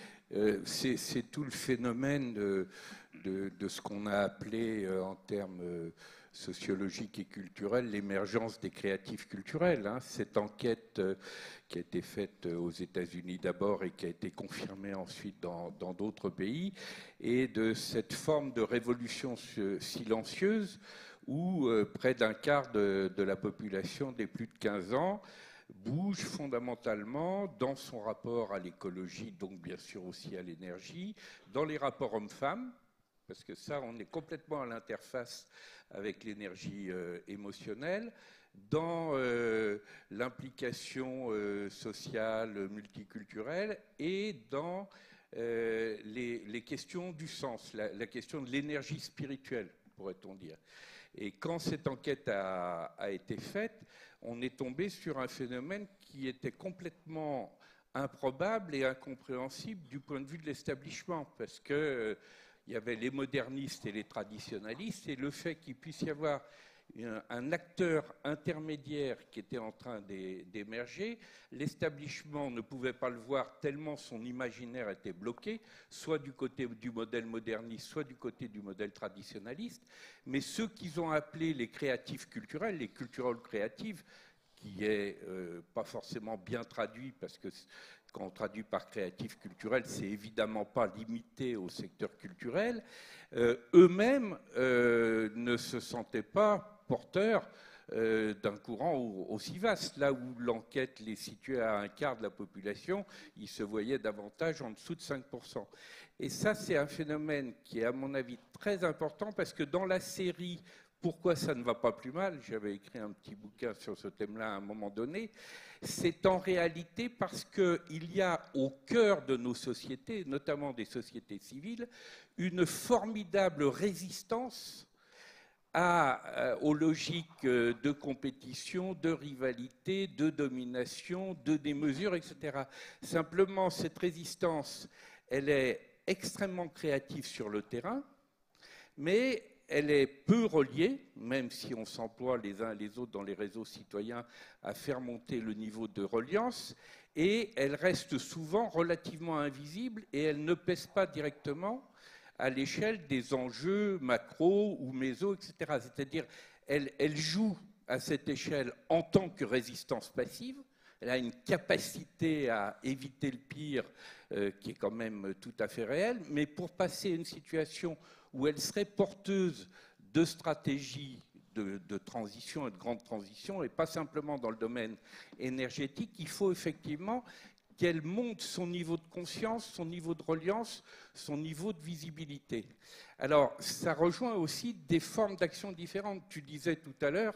c'est tout le phénomène de ce qu'on a appelé en termes sociologiques et culturels l'émergence des créatifs culturels. Hein. Cette enquête qui a été faite aux États-Unis d'abord et qui a été confirmée ensuite dans d'autres pays, et de cette forme de révolution silencieuse où près d'un quart de la population des plus de 15 ans bouge fondamentalement dans son rapport à l'écologie, donc bien sûr aussi à l'énergie, dans les rapports hommes-femmes, parce que ça, on est complètement à l'interface avec l'énergie émotionnelle, dans l'implication sociale, multiculturelle, et dans les questions du sens, la question de l'énergie spirituelle, pourrait-on dire. Et quand cette enquête a été faite, on est tombé sur un phénomène qui était complètement improbable et incompréhensible du point de vue de l'establishment, parce qu'il y avait les modernistes et les traditionalistes, et le fait qu'il puisse y avoir un acteur intermédiaire qui était en train d'émerger, l'establishment ne pouvait pas le voir tellement son imaginaire était bloqué, soit du côté du modèle moderniste, soit du côté du modèle traditionnaliste. Mais ceux qu'ils ont appelés les créatifs culturels, les cultural creatives, qui est pas forcément bien traduit, parce que quand on traduit par créatif culturel, c'est évidemment pas limité au secteur culturel, eux-mêmes ne se sentaient pas porteurs d'un courant aussi vaste. Là où l'enquête les situait à un quart de la population, ils se voyaient davantage en dessous de 5%. Et ça, c'est un phénomène qui est, à mon avis, très important, parce que dans la série « Pourquoi ça ne va pas plus mal ?», j'avais écrit un petit bouquin sur ce thème-là à un moment donné, c'est en réalité parce qu'il y a au cœur de nos sociétés, notamment des sociétés civiles, une formidable résistance aux logiques de compétition, de rivalité, de domination, de démesure, etc. Simplement, cette résistance, elle est extrêmement créative sur le terrain, mais elle est peu reliée, même si on s'emploie les uns et les autres dans les réseaux citoyens à faire monter le niveau de reliance, et elle reste souvent relativement invisible et elle ne pèse pas directement à l'échelle des enjeux macro ou méso, etc. C'est-à-dire, elle joue à cette échelle en tant que résistance passive. Elle a une capacité à éviter le pire qui est quand même tout à fait réelle, mais pour passer à une situation où elle serait porteuse de stratégies de transition et de grande transition, et pas simplement dans le domaine énergétique, il faut effectivement qu'elle monte son niveau de conscience, son niveau de reliance, son niveau de visibilité. Alors, ça rejoint aussi des formes d'action différentes. Tu disais tout à l'heure,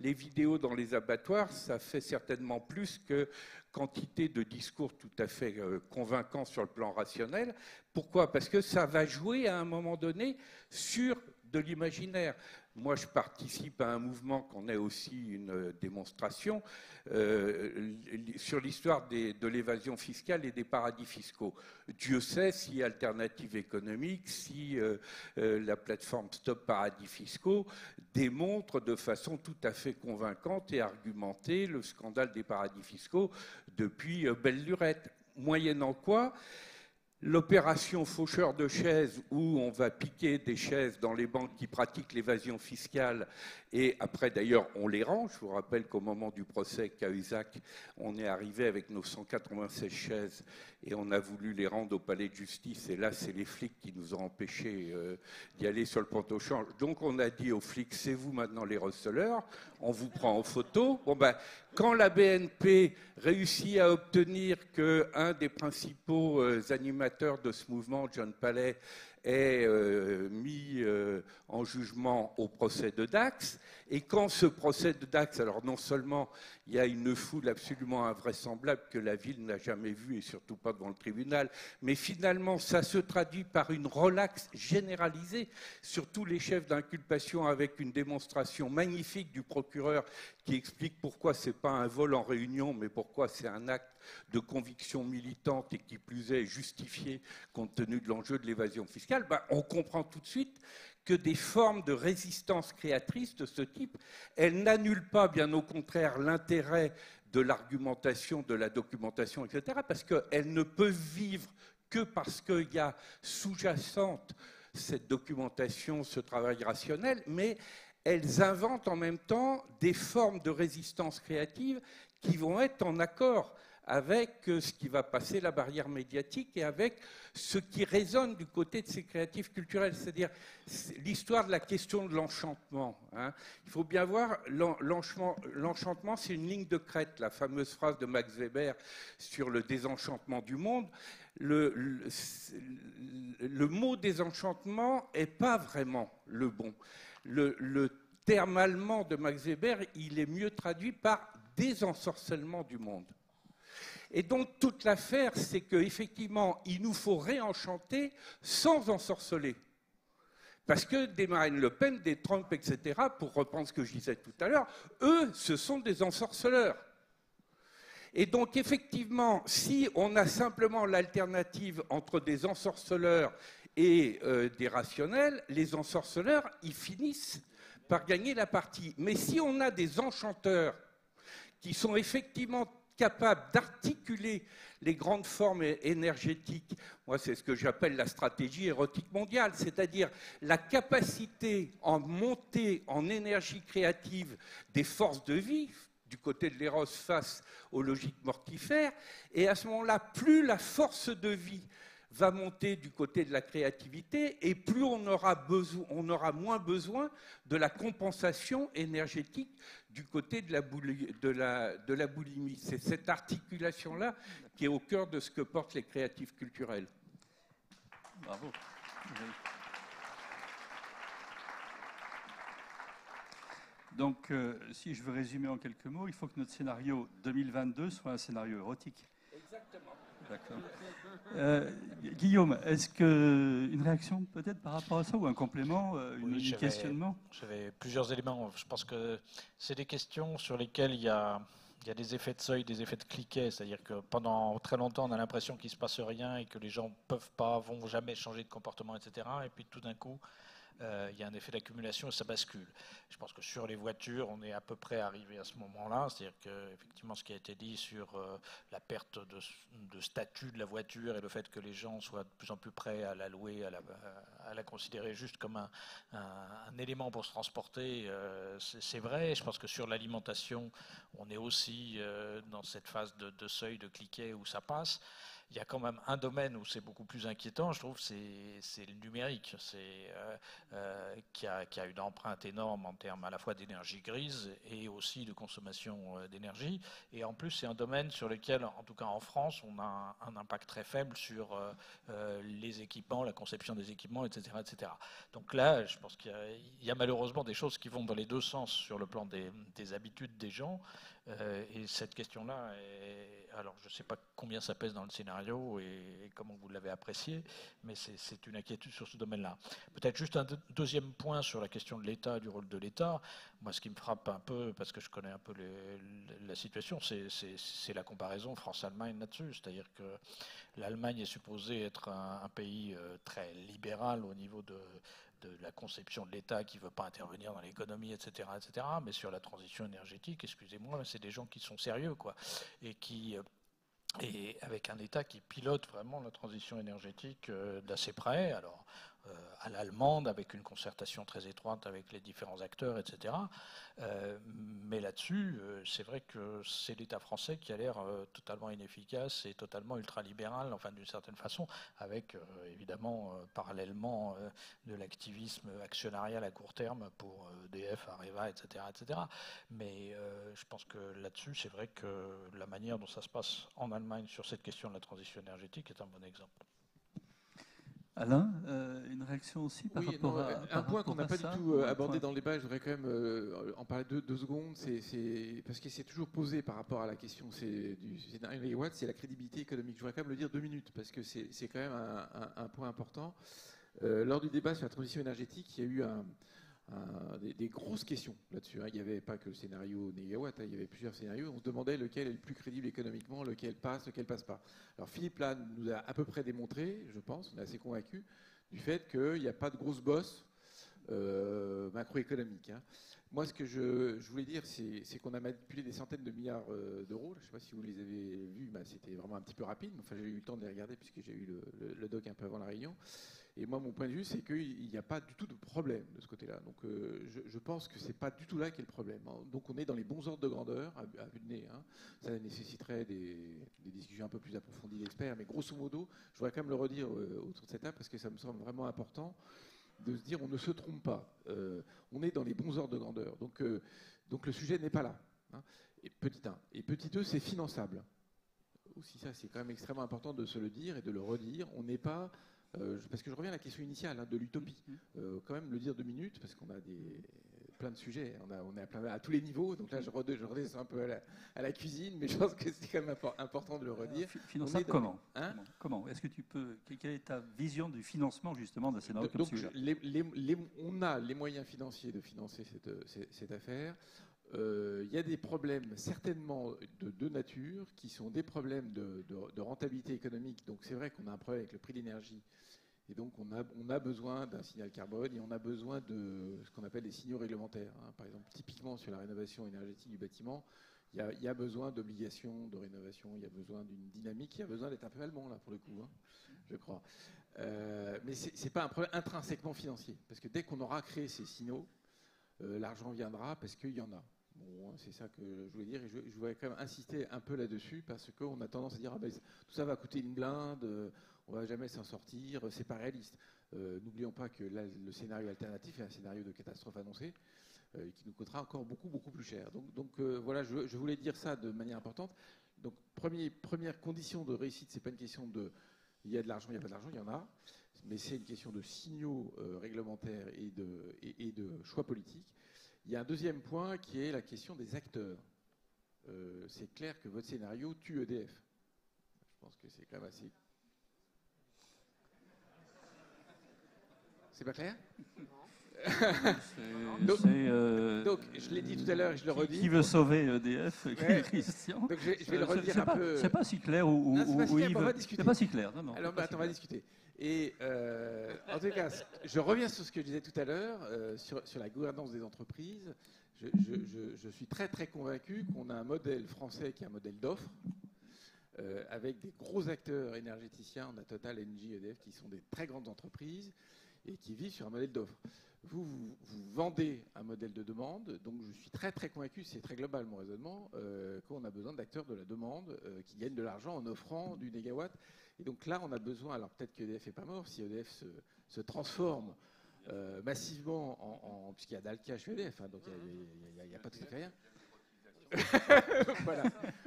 les vidéos dans les abattoirs, ça fait certainement plus que quantité de discours tout à fait convaincants sur le plan rationnel. Pourquoi ? Parce que ça va jouer à un moment donné sur de l'imaginaire. Moi, je participe à un mouvement qu'on ait aussi une démonstration sur l'histoire de l'évasion fiscale et des paradis fiscaux. Dieu sait si Alternative économique, si la plateforme Stop Paradis fiscaux démontre de façon tout à fait convaincante et argumentée le scandale des paradis fiscaux depuis belle lurette. Moyennant quoi, l'opération faucheur de chaises, où on va piquer des chaises dans les banques qui pratiquent l'évasion fiscale, et après d'ailleurs on les rend. Je vous rappelle qu'au moment du procès Cahuzac, on est arrivé avec nos 196 chaises et on a voulu les rendre au palais de justice, et là c'est les flics qui nous ont empêchés d'y aller sur le pont au change. Donc on a dit aux flics, c'est vous maintenant les receleurs, on vous prend en photo. Bon ben, quand la BNP réussit à obtenir qu'un des principaux animateurs de ce mouvement, John Palais, est mis en jugement au procès de Dax, et quand ce procès de Dax, alors non seulement il y a une foule absolument invraisemblable que la ville n'a jamais vue, et surtout pas devant le tribunal, mais finalement ça se traduit par une relaxe généralisée sur tous les chefs d'inculpation, avec une démonstration magnifique du procureur qui explique pourquoi ce n'est pas un vol en réunion, mais pourquoi c'est un acte de conviction militante et qui plus est justifié compte tenu de l'enjeu de l'évasion fiscale. Ben, on comprend tout de suite que des formes de résistance créatrice de ce type, elles n'annulent pas, bien au contraire, l'intérêt de l'argumentation, de la documentation, etc., parce qu'elles ne peuvent vivre que parce qu'il y a sous-jacente cette documentation, ce travail rationnel, mais elles inventent en même temps des formes de résistance créative qui vont être en accord avec ce qui va passer la barrière médiatique et avec ce qui résonne du côté de ces créatifs culturels, c'est-à-dire l'histoire de la question de l'enchantement. Hein. Il faut bien voir, l'enchantement, c'est une ligne de crête, la fameuse phrase de Max Weber sur le désenchantement du monde. Le mot désenchantement n'est pas vraiment le bon. Le terme allemand de Max Weber, il est mieux traduit par désensorcellement du monde. Et donc, toute l'affaire, c'est qu'effectivement, il nous faut réenchanter sans ensorceler. Parce que des Marine Le Pen, des Trump, etc., pour reprendre ce que je disais tout à l'heure, eux, ce sont des ensorceleurs. Et donc, effectivement, si on a simplement l'alternative entre des ensorceleurs et des rationnels, les ensorceleurs, ils finissent par gagner la partie. Mais si on a des enchanteurs qui sont effectivement capables d'articuler les grandes formes énergétiques, moi c'est ce que j'appelle la stratégie érotique mondiale, c'est-à-dire la capacité en montée en énergie créative des forces de vie, du côté de l'éros face aux logiques mortifères, et à ce moment-là, plus la force de vie va monter du côté de la créativité, et plus on aura moins besoin de la compensation énergétique du côté de la boulimie. C'est cette articulation-là qui est au cœur de ce que portent les créatifs culturels. Bravo. Donc, si je veux résumer en quelques mots, il faut que notre scénario 2022 soit un scénario érotique. Exactement. D'accord. Guillaume, est-ce qu'une réaction peut-être par rapport à ça ou un complément, un questionnement? J'avais plusieurs éléments. Je pense que c'est des questions sur lesquelles il y a des effets de seuil, des effets de cliquet, c'est-à-dire que pendant très longtemps, on a l'impression qu'il ne se passe rien et que les gens vont jamais changer de comportement, etc. Et puis tout d'un coup, il y a un effet d'accumulation et ça bascule. Je pense que sur les voitures, on est à peu près arrivé à ce moment-là, c'est-à-dire qu'effectivement, ce qui a été dit sur la perte de statut de la voiture et le fait que les gens soient de plus en plus prêts à la louer, à la considérer juste comme un élément pour se transporter, c'est vrai. Je pense que sur l'alimentation, on est aussi dans cette phase de seuil, de cliquet où ça passe. Il y a quand même un domaine où c'est beaucoup plus inquiétant, je trouve, c'est le numérique, qui a une empreinte énorme en termes à la fois d'énergie grise et aussi de consommation d'énergie. Et en plus, c'est un domaine sur lequel, en tout cas en France, on a un impact très faible sur les équipements, la conception des équipements, etc., etc. Donc là, je pense qu'il y a malheureusement des choses qui vont dans les deux sens sur le plan des habitudes des gens. Et cette question-là, alors je ne sais pas combien ça pèse dans le scénario et comment vous l'avez apprécié, mais c'est une inquiétude sur ce domaine-là. Peut-être juste un deuxième point sur la question de l'État, du rôle de l'État. Moi, ce qui me frappe un peu, parce que je connais un peu la situation, c'est la comparaison France-Allemagne là-dessus. C'est-à-dire que l'Allemagne est supposée être un pays très libéral au niveau de la conception de l'État qui ne veut pas intervenir dans l'économie, etc., etc. Mais sur la transition énergétique, excusez-moi, c'est des gens qui sont sérieux, quoi, et avec un État qui pilote vraiment la transition énergétique d'assez près. Alors, à l'allemande, avec une concertation très étroite avec les différents acteurs, etc. Mais là-dessus, c'est vrai que c'est l'État français qui a l'air totalement inefficace et totalement ultralibéral, enfin d'une certaine façon, avec évidemment parallèlement de l'activisme actionnarial à court terme pour EDF, Areva, etc., etc. Mais je pense que là-dessus, c'est vrai que la manière dont ça se passe en Allemagne sur cette question de la transition énergétique est un bon exemple. Alain, une réaction aussi par rapport à un point qu'on n'a pas du tout abordé dans le débat, je voudrais quand même en parler deux secondes, parce qu'il s'est toujours posé par rapport à la question du scénario Megawatt, c'est la crédibilité économique. Je voudrais quand même le dire 2 minutes, parce que c'est quand même un point important. Lors du débat sur la transition énergétique, il y a eu des grosses questions là-dessus. Il n'y avait pas que le scénario Négawatt, il y avait plusieurs scénarios. On se demandait lequel est le plus crédible économiquement, lequel passe pas. Alors Philippe là nous a à peu près démontré, je pense, on est assez convaincu du fait qu'il n'y a pas de grosse bosse macroéconomique. Moi, ce que je voulais dire, c'est qu'on a manipulé des centaines de milliards d'euros. Je ne sais pas si vous les avez vus, c'était vraiment un petit peu rapide. Enfin, j'ai eu le temps de les regarder puisque j'ai eu le doc un peu avant la réunion. Et moi, mon point de vue, c'est qu'il n'y a pas du tout de problème de ce côté-là. Donc, je pense que ce n'est pas du tout là qu'est le problème. Donc, on est dans les bons ordres de grandeur, à vue de nez. Hein. Ça nécessiterait des discussions un peu plus approfondies d'experts. Mais grosso modo, je voudrais quand même le redire autour de cette table, parce que ça me semble vraiment important de se dire on ne se trompe pas. On est dans les bons ordres de grandeur. Donc le sujet n'est pas là. Hein. Et petit 1. Et petit 2, c'est finançable. Aussi, ça, c'est quand même extrêmement important de se le dire et de le redire. On n'est pas... parce que je reviens à la question initiale de l'utopie. Quand même le dire 2 minutes, parce qu'on a plein de sujets. On est à tous les niveaux. Donc là, je redescends un peu à la cuisine, mais je pense que c'est quand même important de le redire. Finançable comment Comment Est-ce que tu peux... Quelle est ta vision du financement, justement, d'un scénario comme celui-là? On a les moyens financiers de financer cette affaire. Il y a des problèmes certainement de nature qui sont des problèmes de rentabilité économique. Donc c'est vrai qu'on a un problème avec le prix de l'énergie. Et donc on a besoin d'un signal carbone et on a besoin de ce qu'on appelle des signaux réglementaires. Hein. Par exemple, typiquement sur la rénovation énergétique du bâtiment, il y a besoin d'obligations de rénovation, il y a besoin d'une dynamique, il y a besoin d'être un peu allemand là pour le coup, hein, je crois. Mais ce n'est pas un problème intrinsèquement financier. Parce que dès qu'on aura créé ces signaux, l'argent viendra parce qu'il y en a. Bon, c'est ça que je voulais dire et je voudrais quand même insister un peu là-dessus parce qu'on a tendance à dire tout ça va coûter une blinde, on ne va jamais s'en sortir, c'est pas réaliste. N'oublions pas que là, le scénario alternatif est un scénario de catastrophe annoncée qui nous coûtera encore beaucoup, beaucoup plus cher. Donc voilà, je voulais dire ça de manière importante. Donc première condition de réussite, c'est pas une question de il y a de l'argent, il n'y a pas d'argent, il y en a, mais c'est une question de signaux réglementaires et de choix politiques. Il y a un deuxième point qui est la question des acteurs. C'est clair que votre scénario tue EDF. Je pense que c'est quand même assez... C'est pas clair? Donc, je l'ai dit tout à l'heure et je le redis. Qui veut sauver EDF, Christian? Donc, je vais le redire un peu. C'est pas si clair ou c'est pas si clair. Non, alors, on va discuter. Et en tout cas, je reviens sur ce que je disais tout à l'heure sur la gouvernance des entreprises. Je suis très très convaincu qu'on a un modèle français qui est un modèle d'offre avec des gros acteurs énergéticiens. On a Total, Engie, EDF qui sont des très grandes entreprises et qui vivent sur un modèle d'offre. Vous vendez un modèle de demande, donc je suis très très convaincu, c'est très global mon raisonnement, qu'on a besoin d'acteurs de la demande qui gagnent de l'argent en offrant du négawatt. Et donc là, on a besoin, alors peut-être que EDF n'est pas mort, si EDF se transforme massivement puisqu'il y a Dalkia chez EDF, hein, donc il n'y a pas tout à fait rien.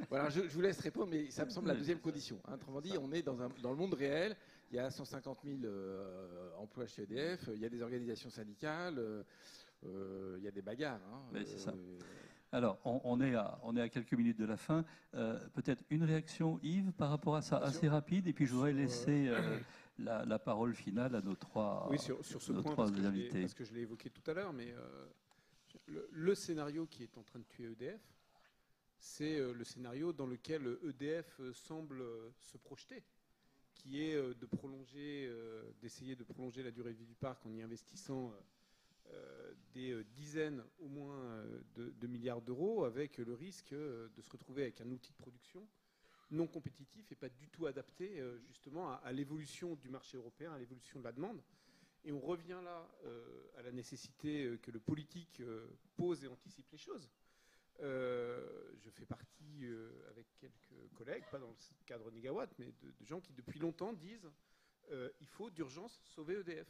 Voilà, je vous laisse répondre, mais ça me semble la deuxième condition. Hein. Autrement dit, on est dans le monde réel. Il y a 150 000 emplois chez EDF, il y a des organisations syndicales, il y a des bagarres. Hein. Oui, c'est ça. Alors, on est à quelques minutes de la fin. Peut-être une réaction, Yves, par rapport à ça, assez rapide, et puis je voudrais laisser la parole finale à nos trois, sur ce point, invités. Parce que je l'ai évoqué tout à l'heure, mais le scénario qui est en train de tuer EDF, c'est le scénario dans lequel EDF semble se projeter, qui est d'essayer de prolonger la durée de vie du parc en y investissant des dizaines au moins de milliards d'euros, avec le risque de se retrouver avec un outil de production non compétitif et pas du tout adapté justement à l'évolution du marché européen, à l'évolution de la demande. Et on revient là à la nécessité que le politique pose et anticipe les choses. Je fais partie, avec quelques collègues, pas dans le cadre Négawatt, mais de gens qui depuis longtemps disent il faut d'urgence sauver EDF.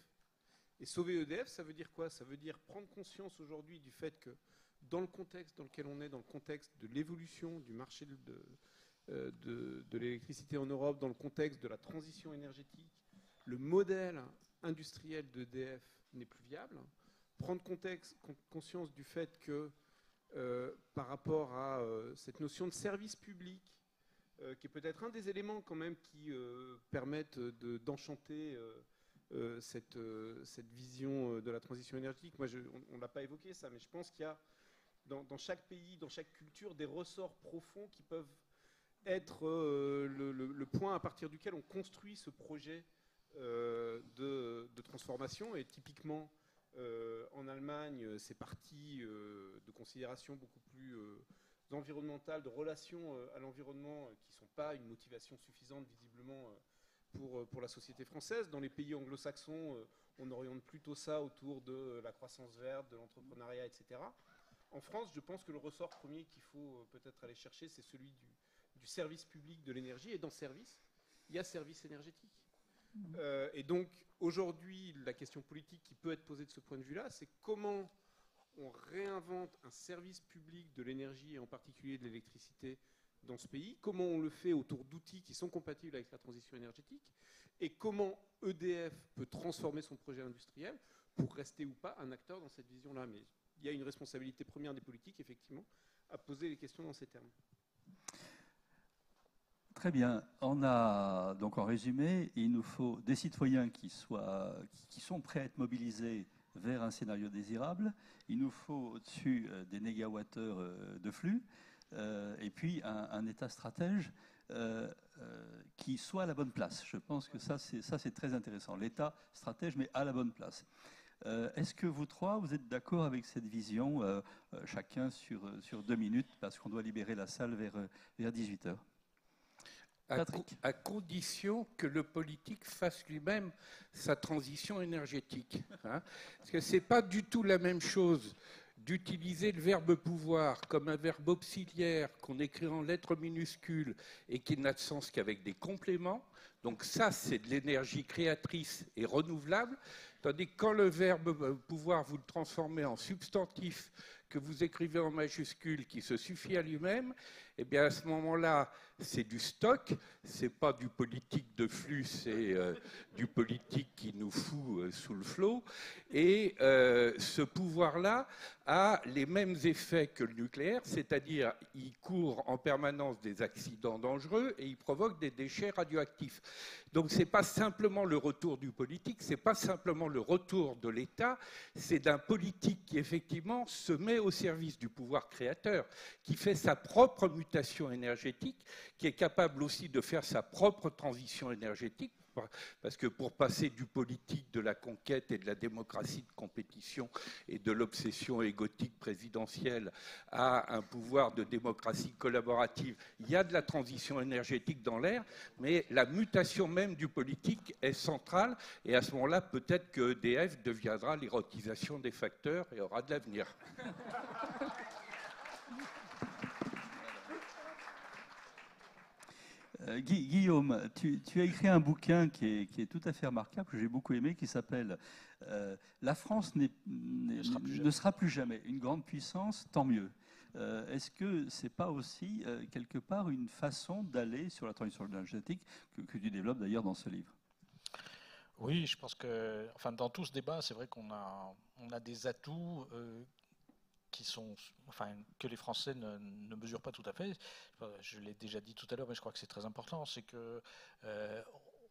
Et sauver EDF, ça veut dire quoi? Ça veut dire prendre conscience aujourd'hui du fait que dans le contexte dans lequel on est, dans le contexte de l'évolution du marché de l'électricité en Europe, dans le contexte de la transition énergétique, le modèle industriel d'EDF n'est plus viable. Prendre conscience du fait que par rapport à cette notion de service public, qui est peut-être un des éléments quand même qui permettent d'enchanter cette vision de la transition énergétique. Moi, on ne l'a pas évoqué ça, mais je pense qu'il y a dans chaque pays, dans chaque culture, des ressorts profonds qui peuvent être le point à partir duquel on construit ce projet de transformation. Et typiquement, en Allemagne, c'est parti de considérations beaucoup plus environnementales, de relations à l'environnement qui ne sont pas une motivation suffisante visiblement pour la société française. Dans les pays anglo-saxons, on oriente plutôt ça autour de la croissance verte, de l'entrepreneuriat, etc. En France, je pense que le ressort premier qu'il faut peut-être aller chercher, c'est celui du service public de l'énergie. Et dans service, il y a service énergétique. Et donc, aujourd'hui, la question politique qui peut être posée de ce point de vue-là, c'est comment on réinvente un service public de l'énergie, et en particulier de l'électricité, dans ce pays, comment on le fait autour d'outils qui sont compatibles avec la transition énergétique, et comment EDF peut transformer son projet industriel pour rester ou pas un acteur dans cette vision-là. Mais il y a une responsabilité première des politiques, effectivement, à poser les questions dans ces termes. Très bien. On a donc en résumé, il nous faut des citoyens qui sont prêts à être mobilisés vers un scénario désirable. Il nous faut au-dessus des négawattheures de flux et puis un État stratège qui soit à la bonne place. Je pense que ça c'est très intéressant. L'État stratège, mais à la bonne place. Est-ce que vous trois, vous êtes d'accord avec cette vision, chacun sur 2 minutes, parce qu'on doit libérer la salle vers 18h? À condition que le politique fasse lui-même sa transition énergétique. Hein, parce que ce n'est pas du tout la même chose d'utiliser le verbe pouvoir comme un verbe auxiliaire qu'on écrit en lettres minuscules et qui n'a de sens qu'avec des compléments. Donc ça, c'est de l'énergie créatrice et renouvelable. Tandis que quand le verbe pouvoir, vous le transformez en substantif que vous écrivez en majuscule qui se suffit à lui-même, eh bien à ce moment-là, c'est du stock, c'est pas du politique de flux, c'est du politique qui nous fout sous le flot. Et ce pouvoir-là a les mêmes effets que le nucléaire, c'est-à-dire il court en permanence des accidents dangereux et il provoque des déchets radioactifs. Donc ce n'est pas simplement le retour du politique, ce n'est pas simplement le retour de l'État, c'est d'un politique qui effectivement se met au service du pouvoir créateur, qui fait sa propre mutation énergétique, qui est capable aussi de faire sa propre transition énergétique, parce que pour passer du politique, de la conquête et de la démocratie de compétition et de l'obsession égotique présidentielle à un pouvoir de démocratie collaborative, il y a de la transition énergétique dans l'air, mais la mutation même du politique est centrale, et à ce moment-là, peut-être que EDF deviendra l'érotisation des facteurs et aura de l'avenir. Guillaume, tu as écrit un bouquin qui est tout à fait remarquable, que j'ai beaucoup aimé, qui s'appelle « La France ne sera plus jamais une grande puissance, tant mieux ». Est-ce que ce n'est pas aussi, quelque part, une façon d'aller sur la transition énergétique que tu développes d'ailleurs dans ce livre? Oui, je pense que, enfin, dans tout ce débat, c'est vrai qu'on a des atouts qui sont, enfin, que les Français ne mesurent pas tout à fait. Je l'ai déjà dit tout à l'heure, mais je crois que c'est très important, c'est que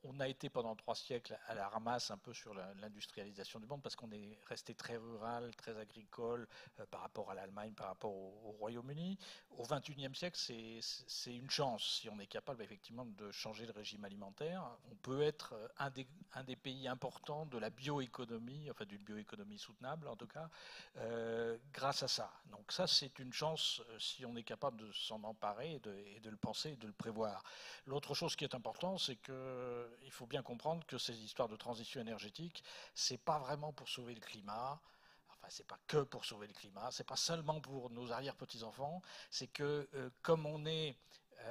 on a été pendant 3 siècles à la ramasse un peu sur l'industrialisation du monde parce qu'on est resté très rural, très agricole par rapport à l'Allemagne, par rapport au Royaume-Uni. Au XXIe siècle, c'est une chance si on est capable effectivement de changer le régime alimentaire. On peut être un des pays importants de la bioéconomie, enfin d'une bioéconomie soutenable en tout cas, grâce à ça. Donc ça, c'est une chance si on est capable de s'en emparer et de le penser et de le prévoir. L'autre chose qui est importante, c'est que il faut bien comprendre que ces histoires de transition énergétique, c'est pas vraiment pour sauver le climat. Enfin, c'est pas que pour sauver le climat. C'est pas seulement pour nos arrière-petits-enfants. C'est que comme on est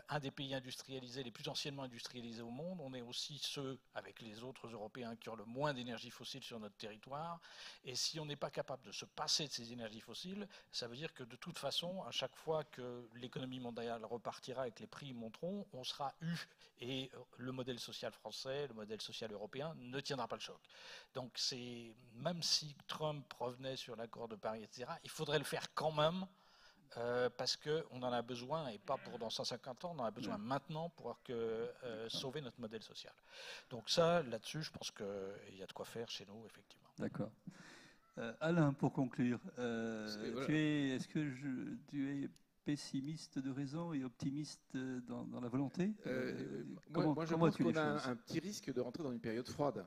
un des pays industrialisés, les plus anciennement industrialisés au monde, on est aussi ceux, avec les autres Européens, qui ont le moins d'énergie fossile sur notre territoire. Et si on n'est pas capable de se passer de ces énergies fossiles, ça veut dire que de toute façon, à chaque fois que l'économie mondiale repartira et que les prix monteront, on sera eu. Et le modèle social français, le modèle social européen ne tiendra pas le choc. Donc même si Trump revenait sur l'accord de Paris, etc., il faudrait le faire quand même. Parce qu'on en a besoin, et pas pour dans 150 ans, on en a besoin maintenant pour sauver notre modèle social. Donc ça, là-dessus, je pense qu'il y a de quoi faire chez nous, effectivement. D'accord. Alain, pour conclure, est-ce que tu es pessimiste de raison et optimiste dans la volonté Moi, je pense qu'on a un petit risque de rentrer dans une période froide.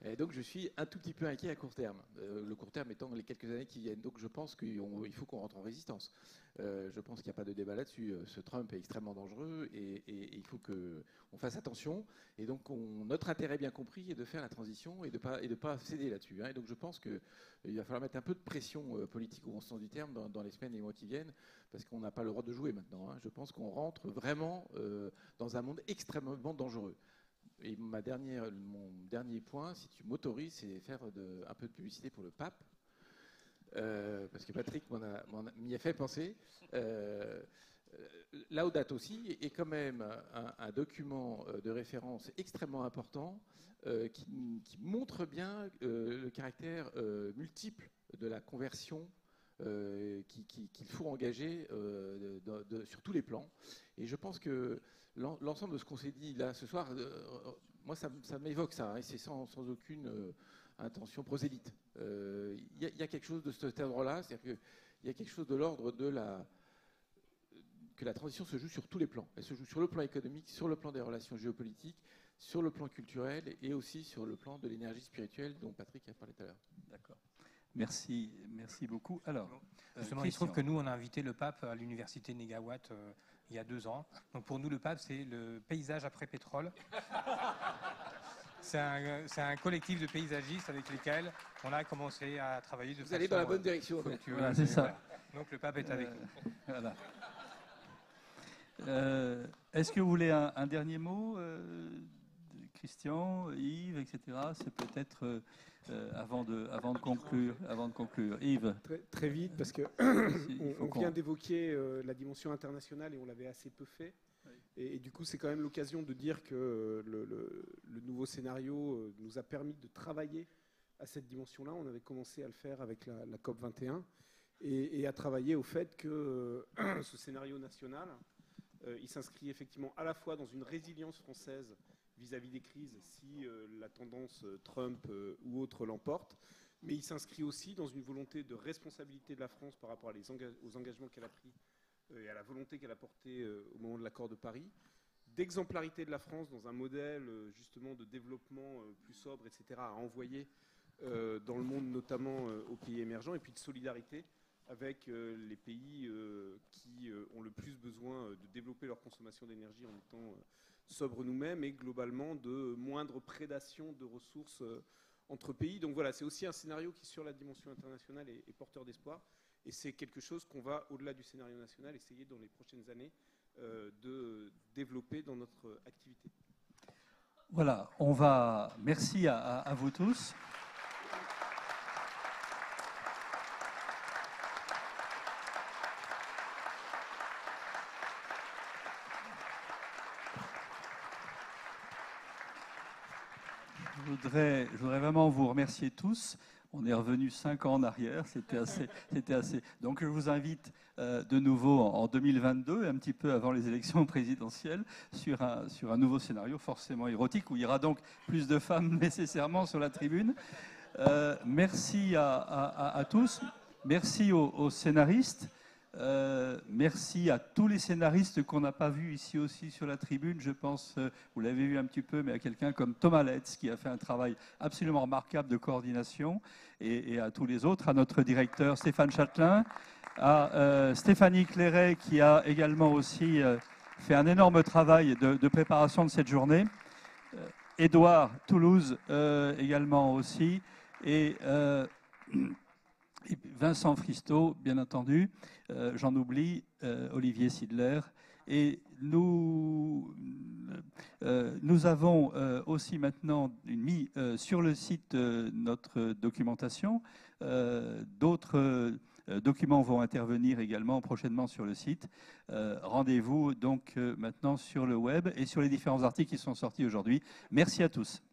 Et donc je suis un tout petit peu inquiet à court terme. Le court terme étant les quelques années qui viennent. Donc je pense qu'il faut qu'on rentre en résistance. Je pense qu'il n'y a pas de débat là-dessus. Ce Trump est extrêmement dangereux et il faut qu'on fasse attention. Et donc notre intérêt bien compris est de faire la transition et de pas céder là-dessus. Et donc je pense qu'il va falloir mettre un peu de pression politique au bon sens du terme dans les semaines et les mois qui viennent, parce qu'on n'a pas le droit de jouer maintenant. Je pense qu'on rentre vraiment dans un monde extrêmement dangereux. Et mon dernier point, si tu m'autorises, c'est faire un peu de publicité pour le pape, parce que Patrick m'y a fait penser. Laudato Si est quand même un document de référence extrêmement important qui montre bien le caractère multiple de la conversion qu'il faut engager sur tous les plans. Et je pense que l'ensemble de ce qu'on s'est dit là ce soir, moi ça m'évoque ça, et c'est sans aucune intention prosélyte. Il y a quelque chose de cet ordre-là, c'est-à-dire qu'il y a quelque chose de l'ordre que la transition se joue sur tous les plans. Elle se joue sur le plan économique, sur le plan des relations géopolitiques, sur le plan culturel et aussi sur le plan de l'énergie spirituelle dont Patrick a parlé tout à l'heure. D'accord. Merci beaucoup. Alors, justement, il se trouve que nous, on a invité le pape à l'université Négawatt il y a 2 ans. Donc pour nous, le pape, c'est le paysage après pétrole. C'est un collectif de paysagistes avec lesquels on a commencé à travailler. Vous allez dans la bonne direction. Voilà, c'est ça. Voilà. Donc le pape est avec nous. Voilà. Est-ce que vous voulez un dernier mot, Christian, Yves, etc. C'est peut-être avant de conclure. Yves. Très vite, parce que on vient d'évoquer la dimension internationale et on l'avait assez peu fait. Oui. Et du coup, c'est quand même l'occasion de dire que le nouveau scénario nous a permis de travailler à cette dimension-là. On avait commencé à le faire avec la COP 21 et à travailler au fait que ce scénario national, il s'inscrit effectivement à la fois dans une résilience française vis-à-vis des crises si la tendance Trump ou autre l'emporte, mais il s'inscrit aussi dans une volonté de responsabilité de la France par rapport aux engagements qu'elle a pris et à la volonté qu'elle a portée au moment de l'accord de Paris, d'exemplarité de la France dans un modèle justement de développement plus sobre, etc., à envoyer dans le monde, notamment aux pays émergents, et puis de solidarité avec les pays qui ont le plus besoin de développer leur consommation d'énergie en étant sobres nous-mêmes, et globalement de moindre prédation de ressources entre pays. Donc voilà, c'est aussi un scénario qui, sur la dimension internationale, est porteur d'espoir. Et c'est quelque chose qu'on va, au-delà du scénario national, essayer dans les prochaines années de développer dans notre activité. Voilà, merci à vous tous. Je voudrais vraiment vous remercier tous. On est revenu 5 ans en arrière, c'était assez. Donc je vous invite de nouveau en 2022, un petit peu avant les élections présidentielles, sur un nouveau scénario forcément érotique, où il y aura donc plus de femmes nécessairement sur la tribune. Merci à tous, merci aux scénaristes. Merci à tous les scénaristes qu'on n'a pas vus ici aussi sur la tribune. Je pense, vous l'avez vu un petit peu, mais à quelqu'un comme Thomas Letz qui a fait un travail absolument remarquable de coordination, et à tous les autres, à notre directeur Stéphane Châtelain, à Stéphanie Clairet qui a également aussi fait un énorme travail de préparation de cette journée, Édouard Toulouse également aussi, et Vincent Fristo, bien entendu, j'en oublie, Olivier Sidler. Et nous avons aussi maintenant mis sur le site notre documentation. D'autres documents vont intervenir également prochainement sur le site. Rendez-vous donc maintenant sur le web et sur les différents articles qui sont sortis aujourd'hui. Merci à tous.